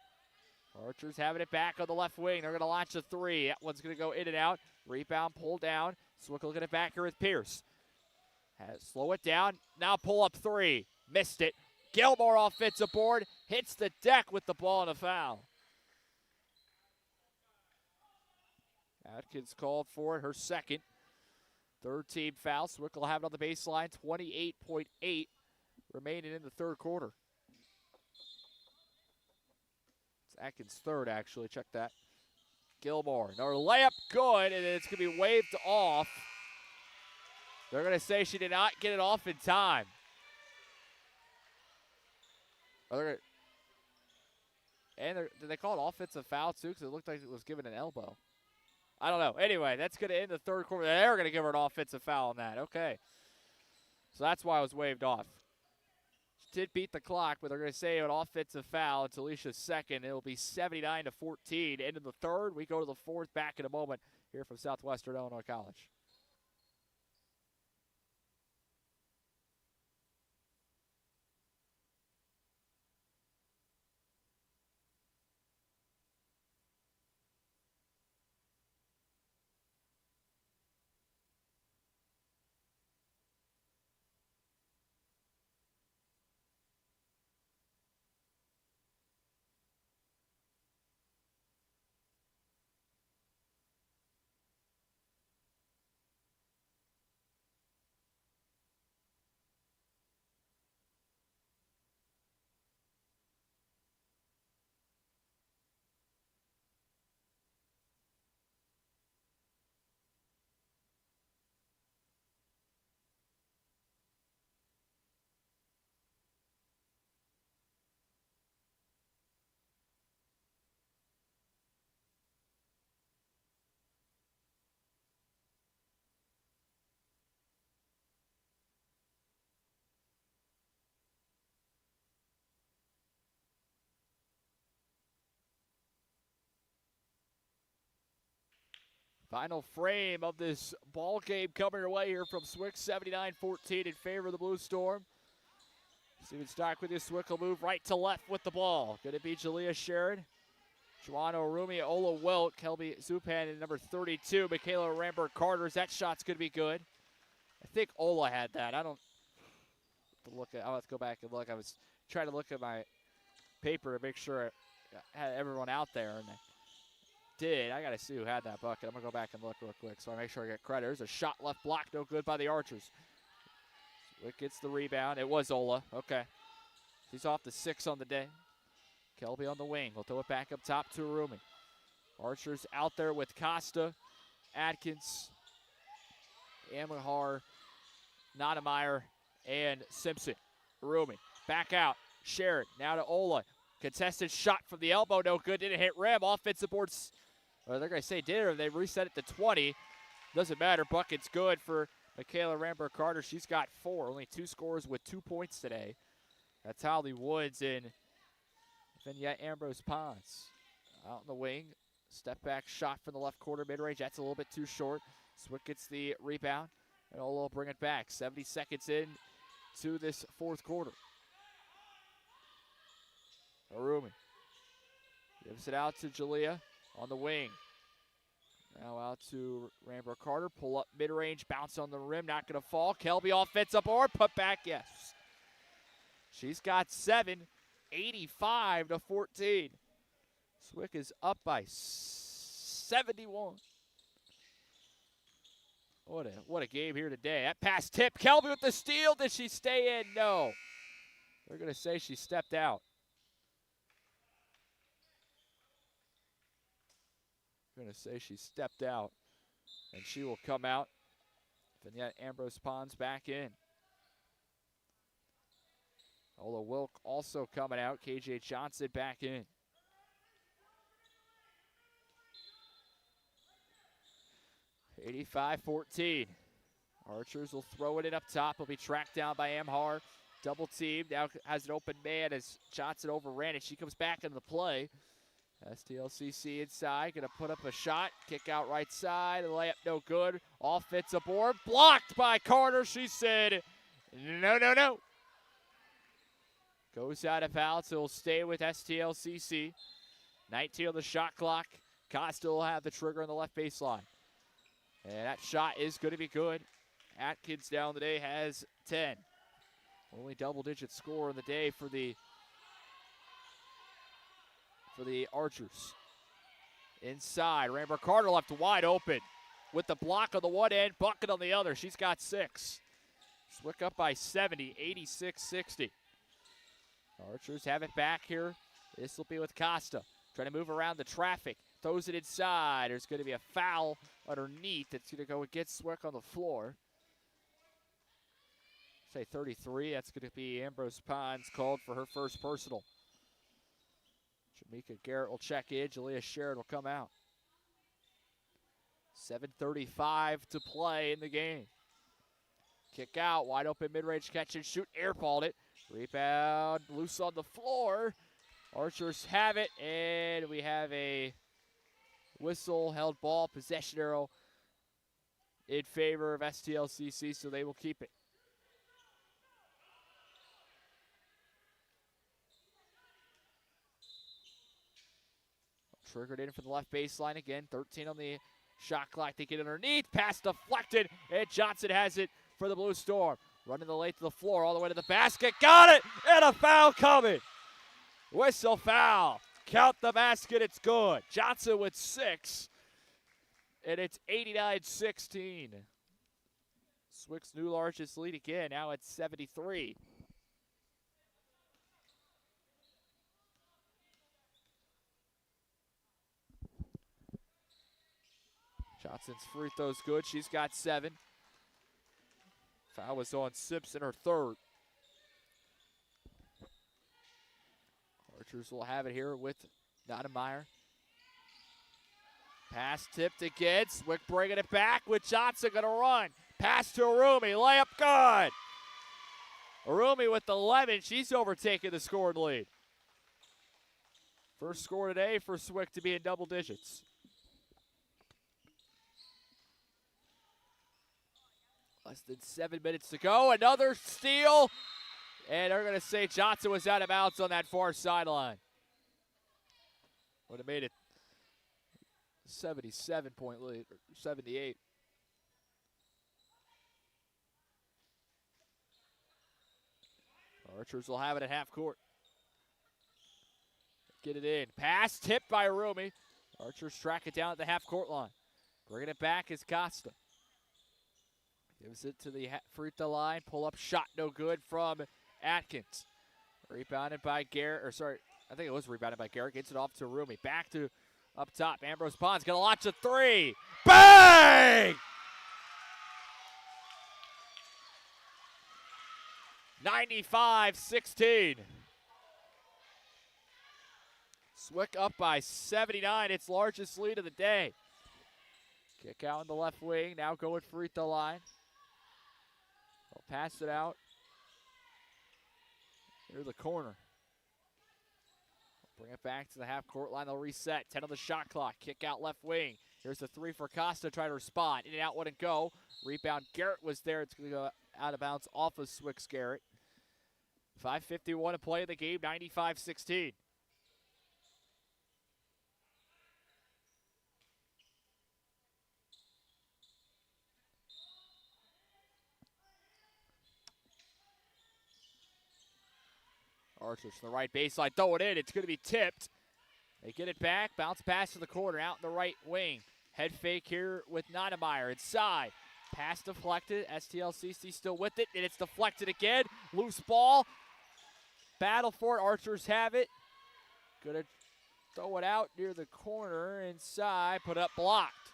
Archers having it back on the left wing. They're going to launch a 3. That one's going to go in and out. Rebound, pull down. Swick looking at back here with Pierce. Slow it down. Now pull up 3. Missed it. Gilmore offensive board. Hits the deck with the ball and a foul. Atkins called for it, her second. Third team foul. Swick will have it on the baseline. 28.8 remaining in the third quarter. It's Atkins' third, actually. Check that. Gilmore. Another layup, good, and it's going to be waved off. They're going to say she did not get it off in time. Did they call it offensive foul, too? Because it looked like it was given an elbow. I don't know. Anyway, that's going to end the third quarter. They're going to give her an offensive foul on that. Okay. So that's why it was waved off. She did beat the clock, but they're going to say an offensive foul. It's Alicia's second. It'll be 79-14. End of the third. We go to the fourth. Back in a moment here from Southwestern Illinois College. Final frame of this ball game coming your way here from Swick, 79-14 in favor of the Blue Storm. Steven Stark with his Swick will move right to left with the ball. Going to be Jalea Sharon, Joanna Arumi, Ola Wilt, Kelby Zupan, and number 32, Michaela Rambert-Carter's. That shot's going to be good. I think Ola had that. I don't look at. I'll have to go back and look. I was trying to look at my paper to make sure I had everyone out there, and I did. I got to see who had that bucket. I'm going to go back and look real quick so I make sure I get credit. There's a shot left block, no good by the Archers. Wick gets the rebound. It was Ola. Okay. She's off to 6 on the day. Kelby on the wing. We'll throw it back up top to Arumi. Archers out there with Costa, Atkins, Amahar, Nodemeyer, and Simpson. Arumi back out. Sharon now to Ola. Contested shot from the elbow, no good. Didn't hit rim. Offensive boards. Or they're going to say did, or they reset it to 20. Doesn't matter. Bucket's good for Michaela Rambert-Carter. She's got 4. Only 2 scores with 2 points today. That's Holly Woods and Vignette Ambrose Pons. Out in the wing. Step back shot from the left quarter mid-range. That's a little bit too short. Swick gets the rebound. And Ola will bring it back. 70 seconds in to this 4th quarter. Arumi gives it out to Jalea on the wing. Now out to Rambert-Carter. Pull up mid-range. Bounce on the rim. Not going to fall. Kelby offensive board. Put back. Yes. She's got 7. 85-14. Swick is up by 71. What a game here today. That pass tip. Kelby with the steal. Did she stay in? No. They're going to say she stepped out. Going to say she stepped out, and she will come out. Vignette Ambrose Pons back in. Ola Wilk also coming out. KJ Johnson back in. (85-14). Archers will throw it in up top. Will be tracked down by Amhar. Double team. Now has an open man as Johnson overran it. She comes back into the play. STLCC inside, gonna put up a shot, kick out right side, the layup no good. Offensive board, blocked by Carter. She said, no, no, no. Goes out of bounds, so it'll stay with STLCC. 19 on the shot clock. Costa will have the trigger on the left baseline. And that shot is gonna be good. Atkins down the day has 10. Only double-digit score in the day for the Archers. Inside, Rambert-Carter left wide open with the block on the one end, bucket on the other. She's got 6. Swick up by 70, 86-60. Archers have it back here. This will be with Costa. Trying to move around the traffic. Throws it inside. There's going to be a foul underneath. It's going to go against Swick on the floor. Say 33. That's going to be Ambrose Pons called for her first personal. Jamaica Garrett will check in. Jalea Sherrod will come out. 7:35 to play in the game. Kick out, wide open mid-range catch and shoot, airballed it. Rebound, loose on the floor. Archers have it, and we have a whistle, held ball, possession arrow in favor of STLCC, so they will keep it. Triggered in for the left baseline again. 13 on the shot clock. They get underneath. Pass deflected. And Johnson has it for the Blue Storm. Running the late to the floor. All the way to the basket. Got it. And a foul coming. Whistle foul. Count the basket. It's good. Johnson with 6. And it's 89-16. Swick's new largest lead again. Now it's 73. Johnson's free throw's good. She's got 7. Foul was on Simpson, her 3rd. Archers will have it here with Nodemeyer. Pass tipped again. Swick bringing it back with Johnson going to run. Pass to Arumi. Layup good. Arumi with 11. She's overtaken the scoring lead. First score today for Swick to be in double digits. Less than 7 minutes to go. Another steal. And they're going to say Johnson was out of bounds on that far sideline. Would have made it 77-point lead, or 78. Archers will have it at half court. Get it in. Pass tipped by Rumi. Archers track it down at the half court line. Bringing it back is Costa. Gives it to the free throw line. Pull up shot no good from Atkins. Rebounded by Garrett, I think it was rebounded by Garrett. Gets it off to Rumi. Back to up top. Ambrose Pond's gonna launch a three. Bang! 95-16. Swick up by 79, its largest lead of the day. Kick out in the left wing, now going free throw line. They'll pass it out. Near the corner. Bring it back to the half court line, they'll reset. 10 on the shot clock, kick out left wing. Here's the three for Costa, try to respond. In and out, wouldn't go. Rebound, Garrett was there. It's gonna go out of bounds off of Swick's Garrett. 5:51 to play in the game, 95-16. Archers to the right baseline, throw it in, it's going to be tipped. They get it back, bounce pass to the corner, out in the right wing. Head fake here with Nodemeyer inside. Pass deflected, STLCC still with it, and it's deflected again. Loose ball, battle for it, Archers have it. Gonna throw it out near the corner, inside, put up blocked.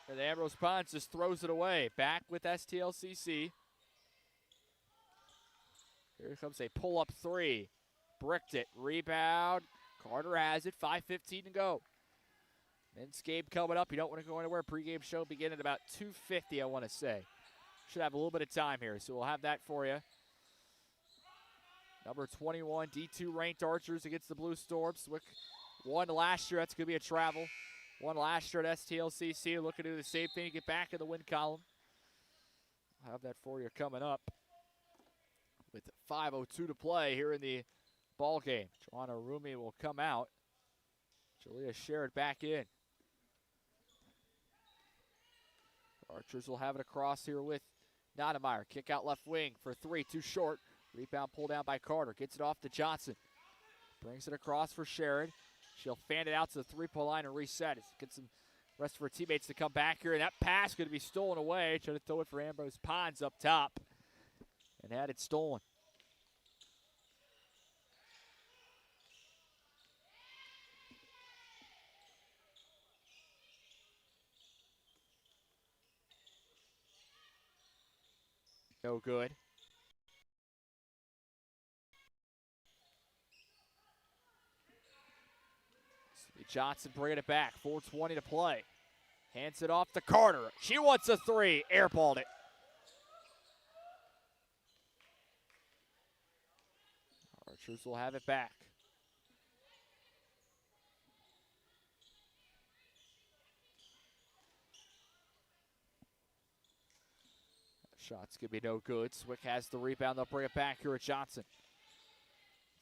And Ambrose Pons just throws it away. Back with STLCC. Here comes a pull-up three. Bricked it. Rebound. Carter has it. 5:15 to go. Men's game coming up. You don't want to go anywhere. Pre-game show beginning at about 2:50, I want to say. Should have a little bit of time here, so we'll have that for you. Number 21, D2 ranked Archers against the Blue Storms. Swick won last year. That's going to be a travel. Won last year at STLCC. Looking to do the same thing to get back in the win column. I'll have that for you coming up. With 5:02 to play here in the ball game. Joanna Rumi will come out. Jalea Sherrod back in. Archers will have it across here with Nodemeyer. Kick out left wing for three, too short. Rebound pulled down by Carter. Gets it off to Johnson. Brings it across for Sherrod. She'll fan it out to the three-point line and reset it. Get some rest of her teammates to come back here. And that pass going to be stolen away. Trying to throw it for Ambrose Pons up top. And had it stolen. No good. Johnson bringing it back. 4:20 to play. Hands it off to Carter. She wants a three. Airballed it. Archers will have it back. Shot's going to be no good. Swick has the rebound. They'll bring it back here at Johnson.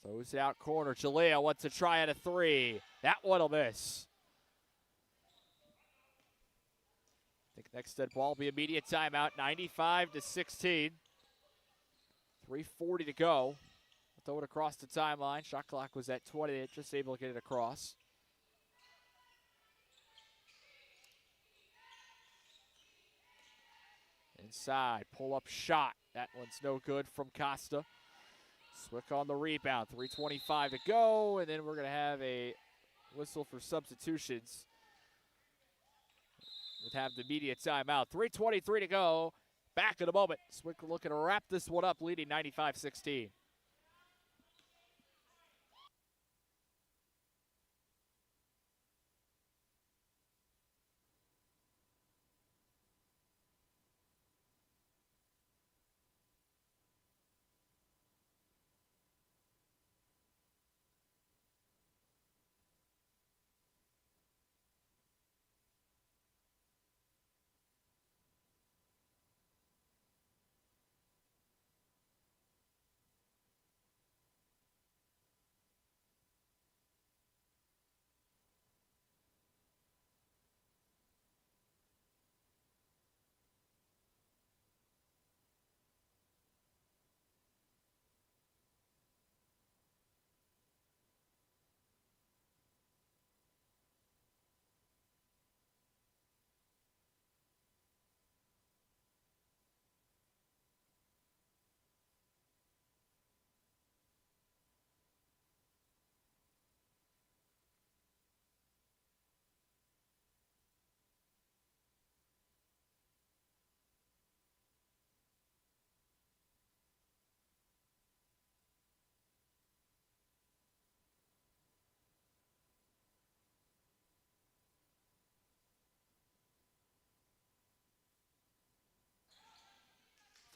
Throws it out corner. Jalea wants to try at a three. That one will miss. I think next dead ball will be immediate timeout. 95-16. 3:40 to go. Throw it across the timeline. Shot clock was at 20. Just able to get it across. Inside. Pull-up shot. That one's no good from Costa. Swick on the rebound. 3:25 to go. And then we're going to have a whistle for substitutions. We'll have the immediate timeout. 3:23 to go. Back in a moment. Swick looking to wrap this one up, leading 95-16.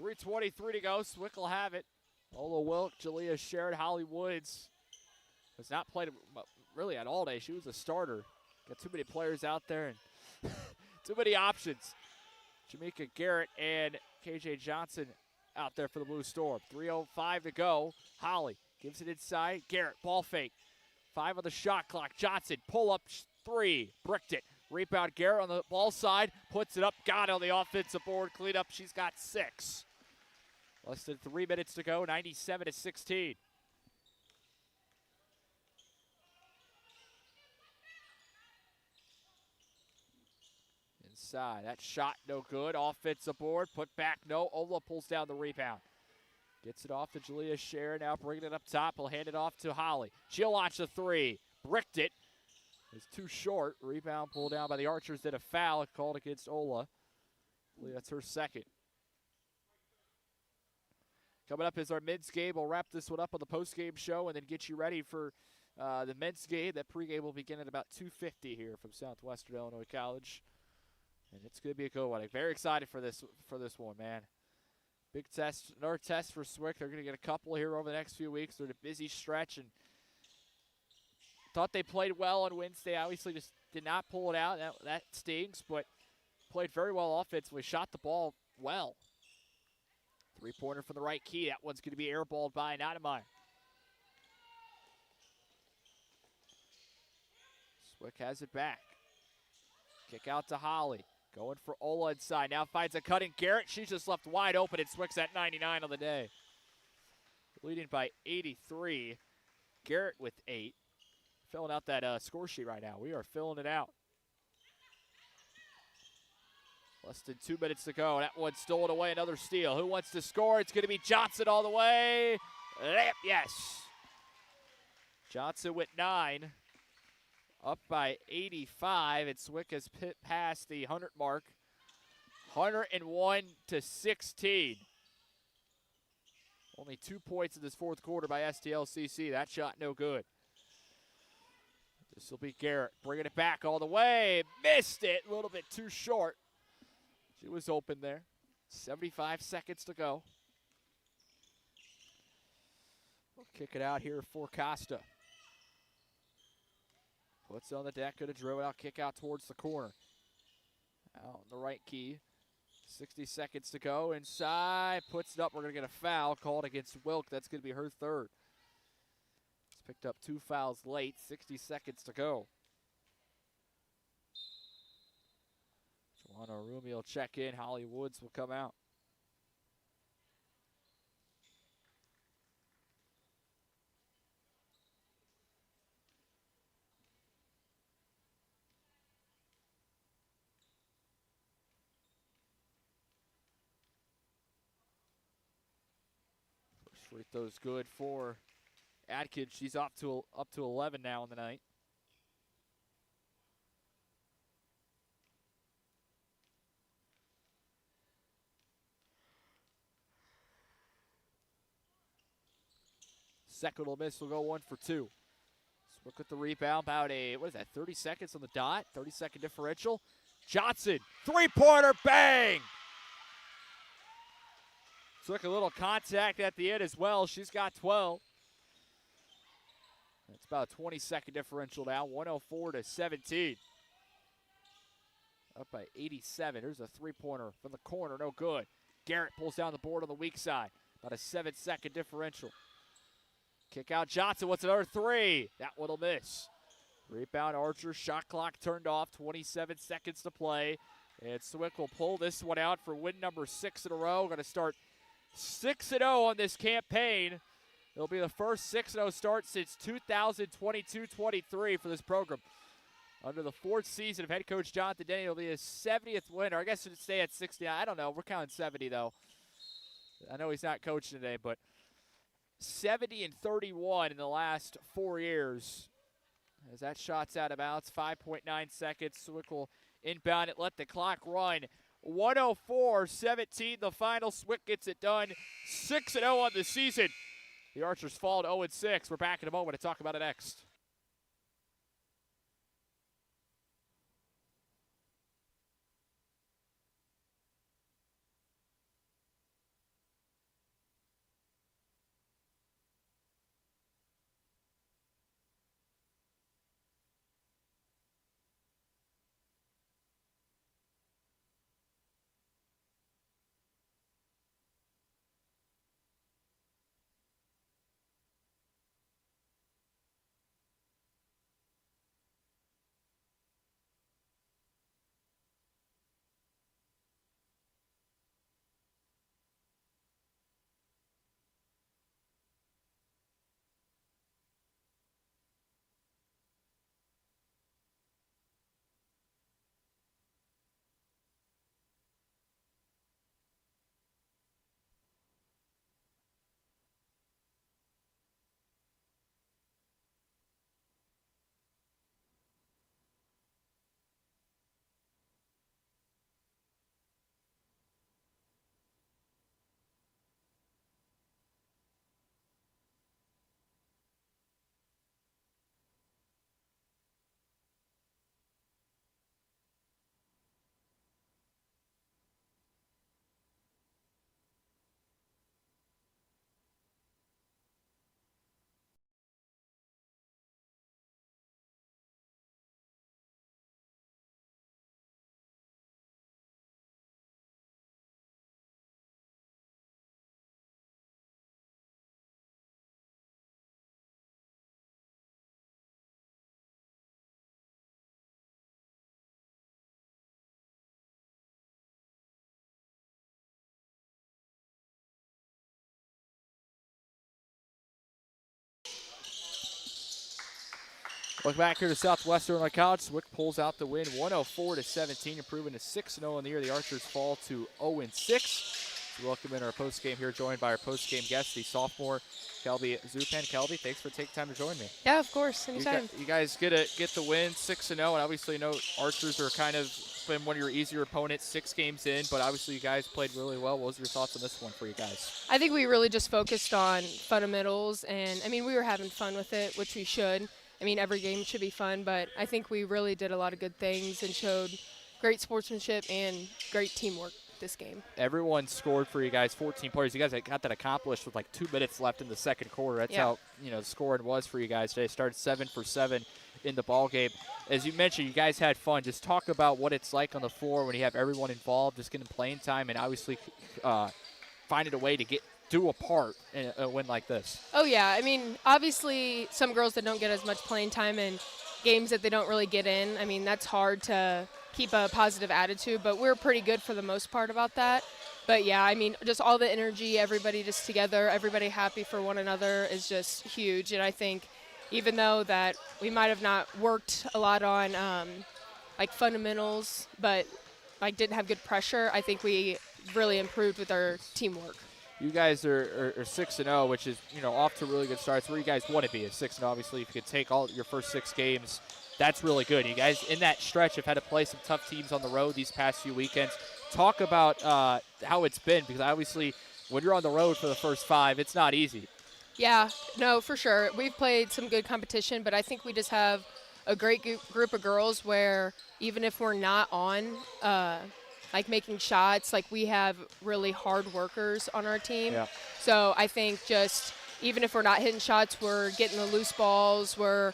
3:23 to go. Swick will have it. Ola Wilk, Jalea Sherrod, Holly Woods has not played really at all day. She was a starter. Got too many players out there and too many options. Jamaica Garrett and KJ Johnson out there for the Blue Storm. 3:05 to go. Holly gives it inside. Garrett, ball fake. 5 on the shot clock. Johnson, pull up 3. Bricked it. Rebound Garrett on the ball side. Puts it up. Got it on the offensive board. Clean up. She's got 6. Less than 3 minutes to go. 97-16. Inside. That shot no good. Offensive board. Put back no. Ola pulls down the rebound. Gets it off to Jalea Sherrod. Now bringing it up top. He'll hand it off to Holly. She'll launch a 3. Bricked it. It's too short. Rebound pulled down by the Archers. Did a foul called against Ola. I believe that's her second. Coming up is our men's game. We'll wrap this one up on the post-game show and then get you ready for the men's game. That pregame will begin at about 2:50 here from Southwestern Illinois College. And it's going to be a good one. I'm very excited for this one, man. Big test, another test for Swick. They're going to get a couple here over the next few weeks. They're in a busy stretch, and thought they played well on Wednesday. Obviously just did not pull it out. That stings, but played very well offensively. Shot the ball well. 3-pointer from the right key. That one's going to be airballed by Notemeyer. Swick has it back. Kick out to Holly. Going for Ola inside. Now finds a cutting Garrett. She's just left wide open, and Swick's at 99 on the day. Leading by 83. Garrett with 8. Filling out that score sheet right now. We are filling it out. Less than 2 minutes to go. That one stolen away. Another steal. Who wants to score? It's going to be Johnson all the way. Layup, yes. Johnson with 9. Up by 85. And Swick has passed the 100 mark. 101-16. Only 2 points in this fourth quarter by STLCC. That shot no good. This will be Garrett bringing it back all the way. Missed it. A little bit too short. She was open there. 75 seconds to go. We'll kick it out here for Costa. Puts it on the deck. Going to drill it out. Kick out towards the corner. Out on the right key. 60 seconds to go. Inside. Puts it up. We're going to get a foul called against Wilk. That's going to be her third. She's picked up 2 fouls late. 60 seconds to go. Joanna Rumi will check in. Holly Woods will come out. First free throw's good for Atkins. She's up to 11 now in the night. Second will miss. Will go 1 for 2. Look at the rebound. About 30 seconds on the dot. 30-second differential. Johnson, 3-pointer, bang! Took a little contact at the end as well. She's got 12. It's about a 20-second differential now. 104-17. Up by 87. Here's a 3-pointer from the corner. No good. Garrett pulls down the board on the weak side. About a 7-second differential. Kick out Johnson. What's another 3? That one will miss. Rebound Archer. Shot clock turned off. 27 seconds to play. And Swick will pull this one out for win number 6 in a row. Going to start 6-0 on this campaign. It'll be the first 6-0 start since 2022-23 for this program. Under the 4th season of head coach Jonathan Denny, it'll be his 70th win. Or I guess it would stay at 60. I don't know. We're counting 70, though. I know he's not coaching today, but 70-31 in the last 4 years. As that shot's out of bounds, 5.9 seconds. Swick will inbound it, let the clock run. 104-17, the final. Swick gets it done. 6-0 on the season. The Archers fall to 0-6. We're back in a moment to talk about it next. Look back here to Southwestern on College. Swick pulls out the win, 104-17, improving to 6-0 in the year. The Archers fall to 0-6. We welcome in our post-game here, joined by our post-game guest, the sophomore Kelby Zupan. Kelby, thanks for taking time to join me. Yeah, of course, anytime. You guys get the win, 6-0, and obviously, Archers are kind of been one of your easier opponents, 6 games in, but obviously you guys played really well. What was your thoughts on this one for you guys? I think we really just focused on fundamentals, and we were having fun with it, which we should. Every game should be fun, but I think we really did a lot of good things and showed great sportsmanship and great teamwork this game. Everyone scored for you guys, 14 players. You guys got that accomplished with like 2 minutes left in the second quarter. That's how the scoring was for you guys today. Started 7 for 7 in the ball game. As you mentioned, you guys had fun. Just talk about what it's like on the floor when you have everyone involved, just getting playing time, and obviously finding a way to do a part in a win like this. Oh yeah, obviously some girls that don't get as much playing time and games that they don't really get in, that's hard to keep a positive attitude, but we're pretty good for the most part about that. But yeah, just all the energy, everybody just together, everybody happy for one another is just huge. And I think even though that we might have not worked a lot on like fundamentals, but like didn't have good pressure, I think we really improved with our teamwork. You guys are 6-0, which is off to a really good start. It's where you guys want to be at 6-0. Obviously, if you could take all your first 6 games, that's really good. You guys in that stretch have had to play some tough teams on the road these past few weekends. Talk about how it's been, because obviously when you're on the road for the first 5, it's not easy. Yeah, no, for sure. We've played some good competition, but I think we just have a great group of girls where even if we're not on like making shots, like we have really hard workers on our team. Yeah. So I think just even if we're not hitting shots, we're getting the loose balls, we're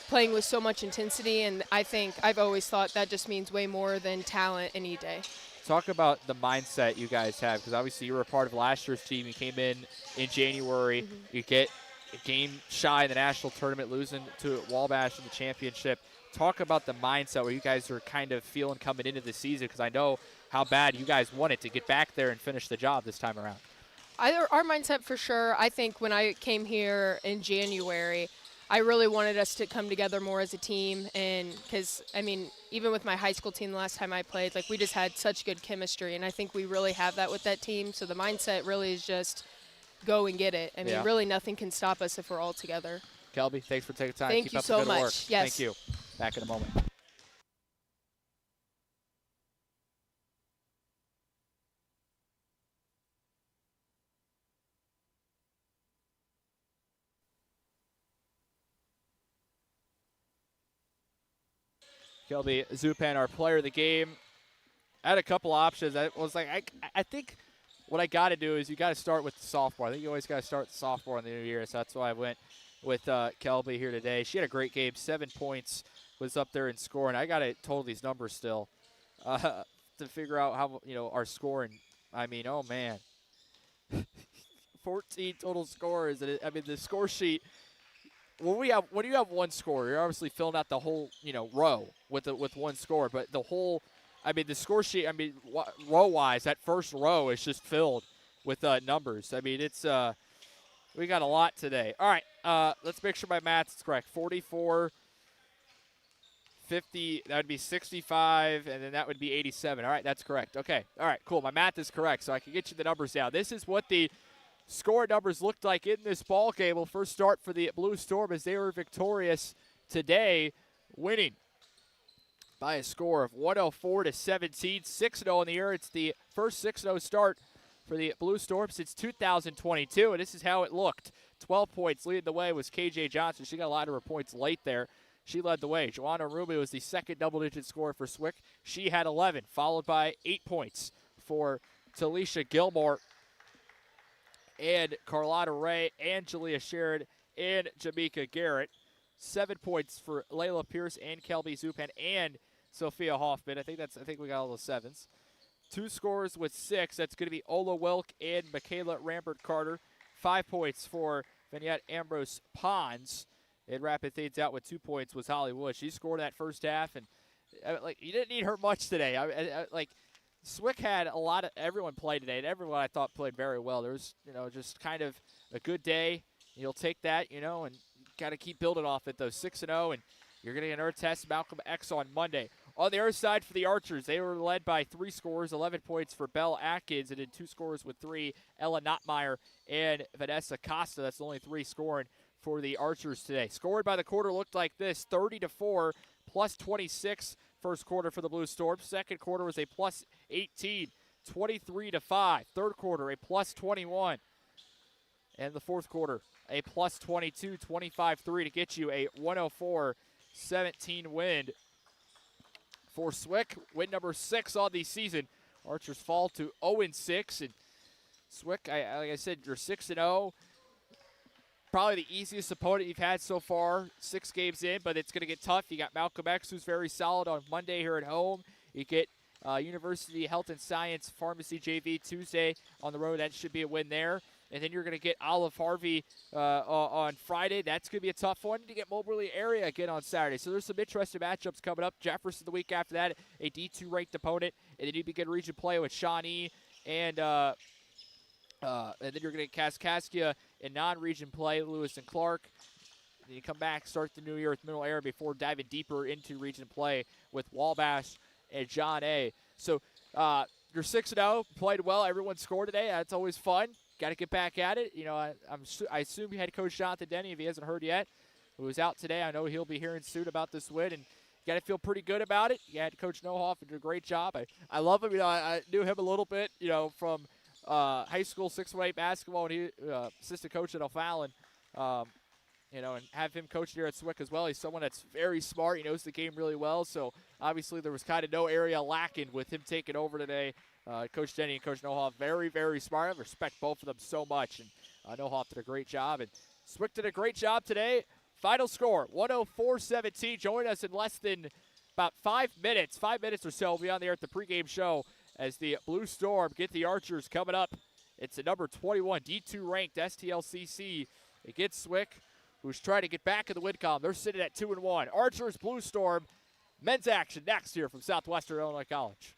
playing with so much intensity, and I think I've always thought that just means way more than talent any day. Talk about the mindset you guys have, because obviously you were a part of last year's team. You came in January. Mm-hmm. You get a game shy in the national tournament, losing to Wabash in the championship. Talk about the mindset where you guys are kind of feeling coming into the season, because I know how bad you guys wanted to get back there and finish the job this time around. Our mindset for sure. I think when I came here in January, I really wanted us to come together more as a team, and because even with my high school team the last time I played, like we just had such good chemistry, and I think we really have that with that team. So the mindset really is just go and get it. Really nothing can stop us if we're all together. Kelby, thanks for taking time. Thank Keep you up so the good much. Work. Yes. Thank you. Back in a moment. Kelby Zupan, our player of the game. I had a couple options. I was like, I think what I got to do is you got to start with the sophomore. I think you always got to start the sophomore in the new year, so that's why I went with Kelby here today. She had a great game, 7 points, was up there in scoring. I got to total these numbers still to figure out how our scoring. Oh man, 14 total scores. The score sheet. When you have one score, you're obviously filling out the whole row with one score, but the whole. The score sheet, row-wise, that first row is just filled with numbers. It's we got a lot today. All right, let's make sure my math is correct. 44, 50, that would be 65, and then that would be 87. All right, that's correct. Okay, all right, cool. My math is correct, so I can get you the numbers down. This is what the score numbers looked like in this ball game. We'll first start for the Blue Storm as they were victorious today, winning by a score of 104-17, 6-0 in the year. It's the first 6-0 start for the Blue Storm since 2022, and this is how it looked. 12 points leading the way was KJ Johnson. She got a lot of her points late there. She led the way. Joanna Rubio was the second double-digit scorer for Swick. She had 11, followed by 8 points for Talisha Gilmore and Carlotta Ray, Angelia Sherrod, and Jamaica Garrett. 7 points for Layla Pierce and Kelby Zupan and Sophia Hoffman. I think we got all those 7s. 2 scores with 6. That's going to be Ola Welk and Michaela Rambert Carter. 5 points for Vignette Ambrose Pons. And wrapping things out with 2 points was Holly Wood. She scored that first half, and you didn't need her much today. Swick had a lot of everyone played today, and everyone I thought played very well. There was just kind of a good day. You'll take that, and got to keep building off it, though. 6-0, and You're getting another test, Malcolm X, on Monday. On the other side for the Archers, they were led by 3 scorers, 11 points for Belle Atkins, and then 2 scorers with 3, Ella Nottmeyer and Vanessa Costa. That's only 3 scoring for the Archers today. Scored by the quarter looked like this, 30-4, plus 26 first quarter for the Blue Storm. Second quarter was a plus 18, 23-5. Third quarter, a plus 21. And the fourth quarter, a plus 22, 25-3 to get you a 104-17 win for Swick. Win number 6 on the season. Archers fall to 0-6. And Swick, like I said, you're 6-0. Probably the easiest opponent you've had so far, 6 games in, but it's going to get tough. You got Malcolm X, who's very solid on Monday here at home. You get University Health and Science Pharmacy JV Tuesday on the road. That should be a win there. And then you're going to get Olive Harvey on Friday. That's going to be a tough one. You get Moberly area again on Saturday. So there's some interesting matchups coming up. Jefferson the week after that, a D2 ranked opponent. And then you begin region play with Shawnee and then you're going to get Kaskaskia in non-region play, Lewis and Clark. Then you come back, start the new year with Middle Air before diving deeper into region play with Wabash and John A. So you're 6-0, played well. Everyone scored today. That's always fun. Got to get back at it. You know, I assume head coach Jonathan Denny, if he hasn't heard yet, who was out today, I know he'll be hearing soon about this win, and you got to feel pretty good about it. You had Coach Nohoff and did a great job. I love him. You know, I knew him a little bit, you know, from high school 6-way basketball, and he assistant coach at O'Fallon. You know, and have him coach here at Swick as well. He's someone that's very smart. He knows the game really well. So obviously there was kind of no area lacking with him taking over today. Coach Denny and Coach Nohoff, very, very smart. I respect both of them so much. And Nohoff did a great job. And Swick did a great job today. Final score, 104-17. Join us in less than about 5 minutes. 5 minutes or so. We'll be on the air at the pregame show as the Blue Storm get the Archers coming up. It's a number 21, D2 ranked STLCC against Swick, who's trying to get back in the win column. They're sitting at 2-1. Archers, Blue Storm, men's action next here from Southwestern Illinois College.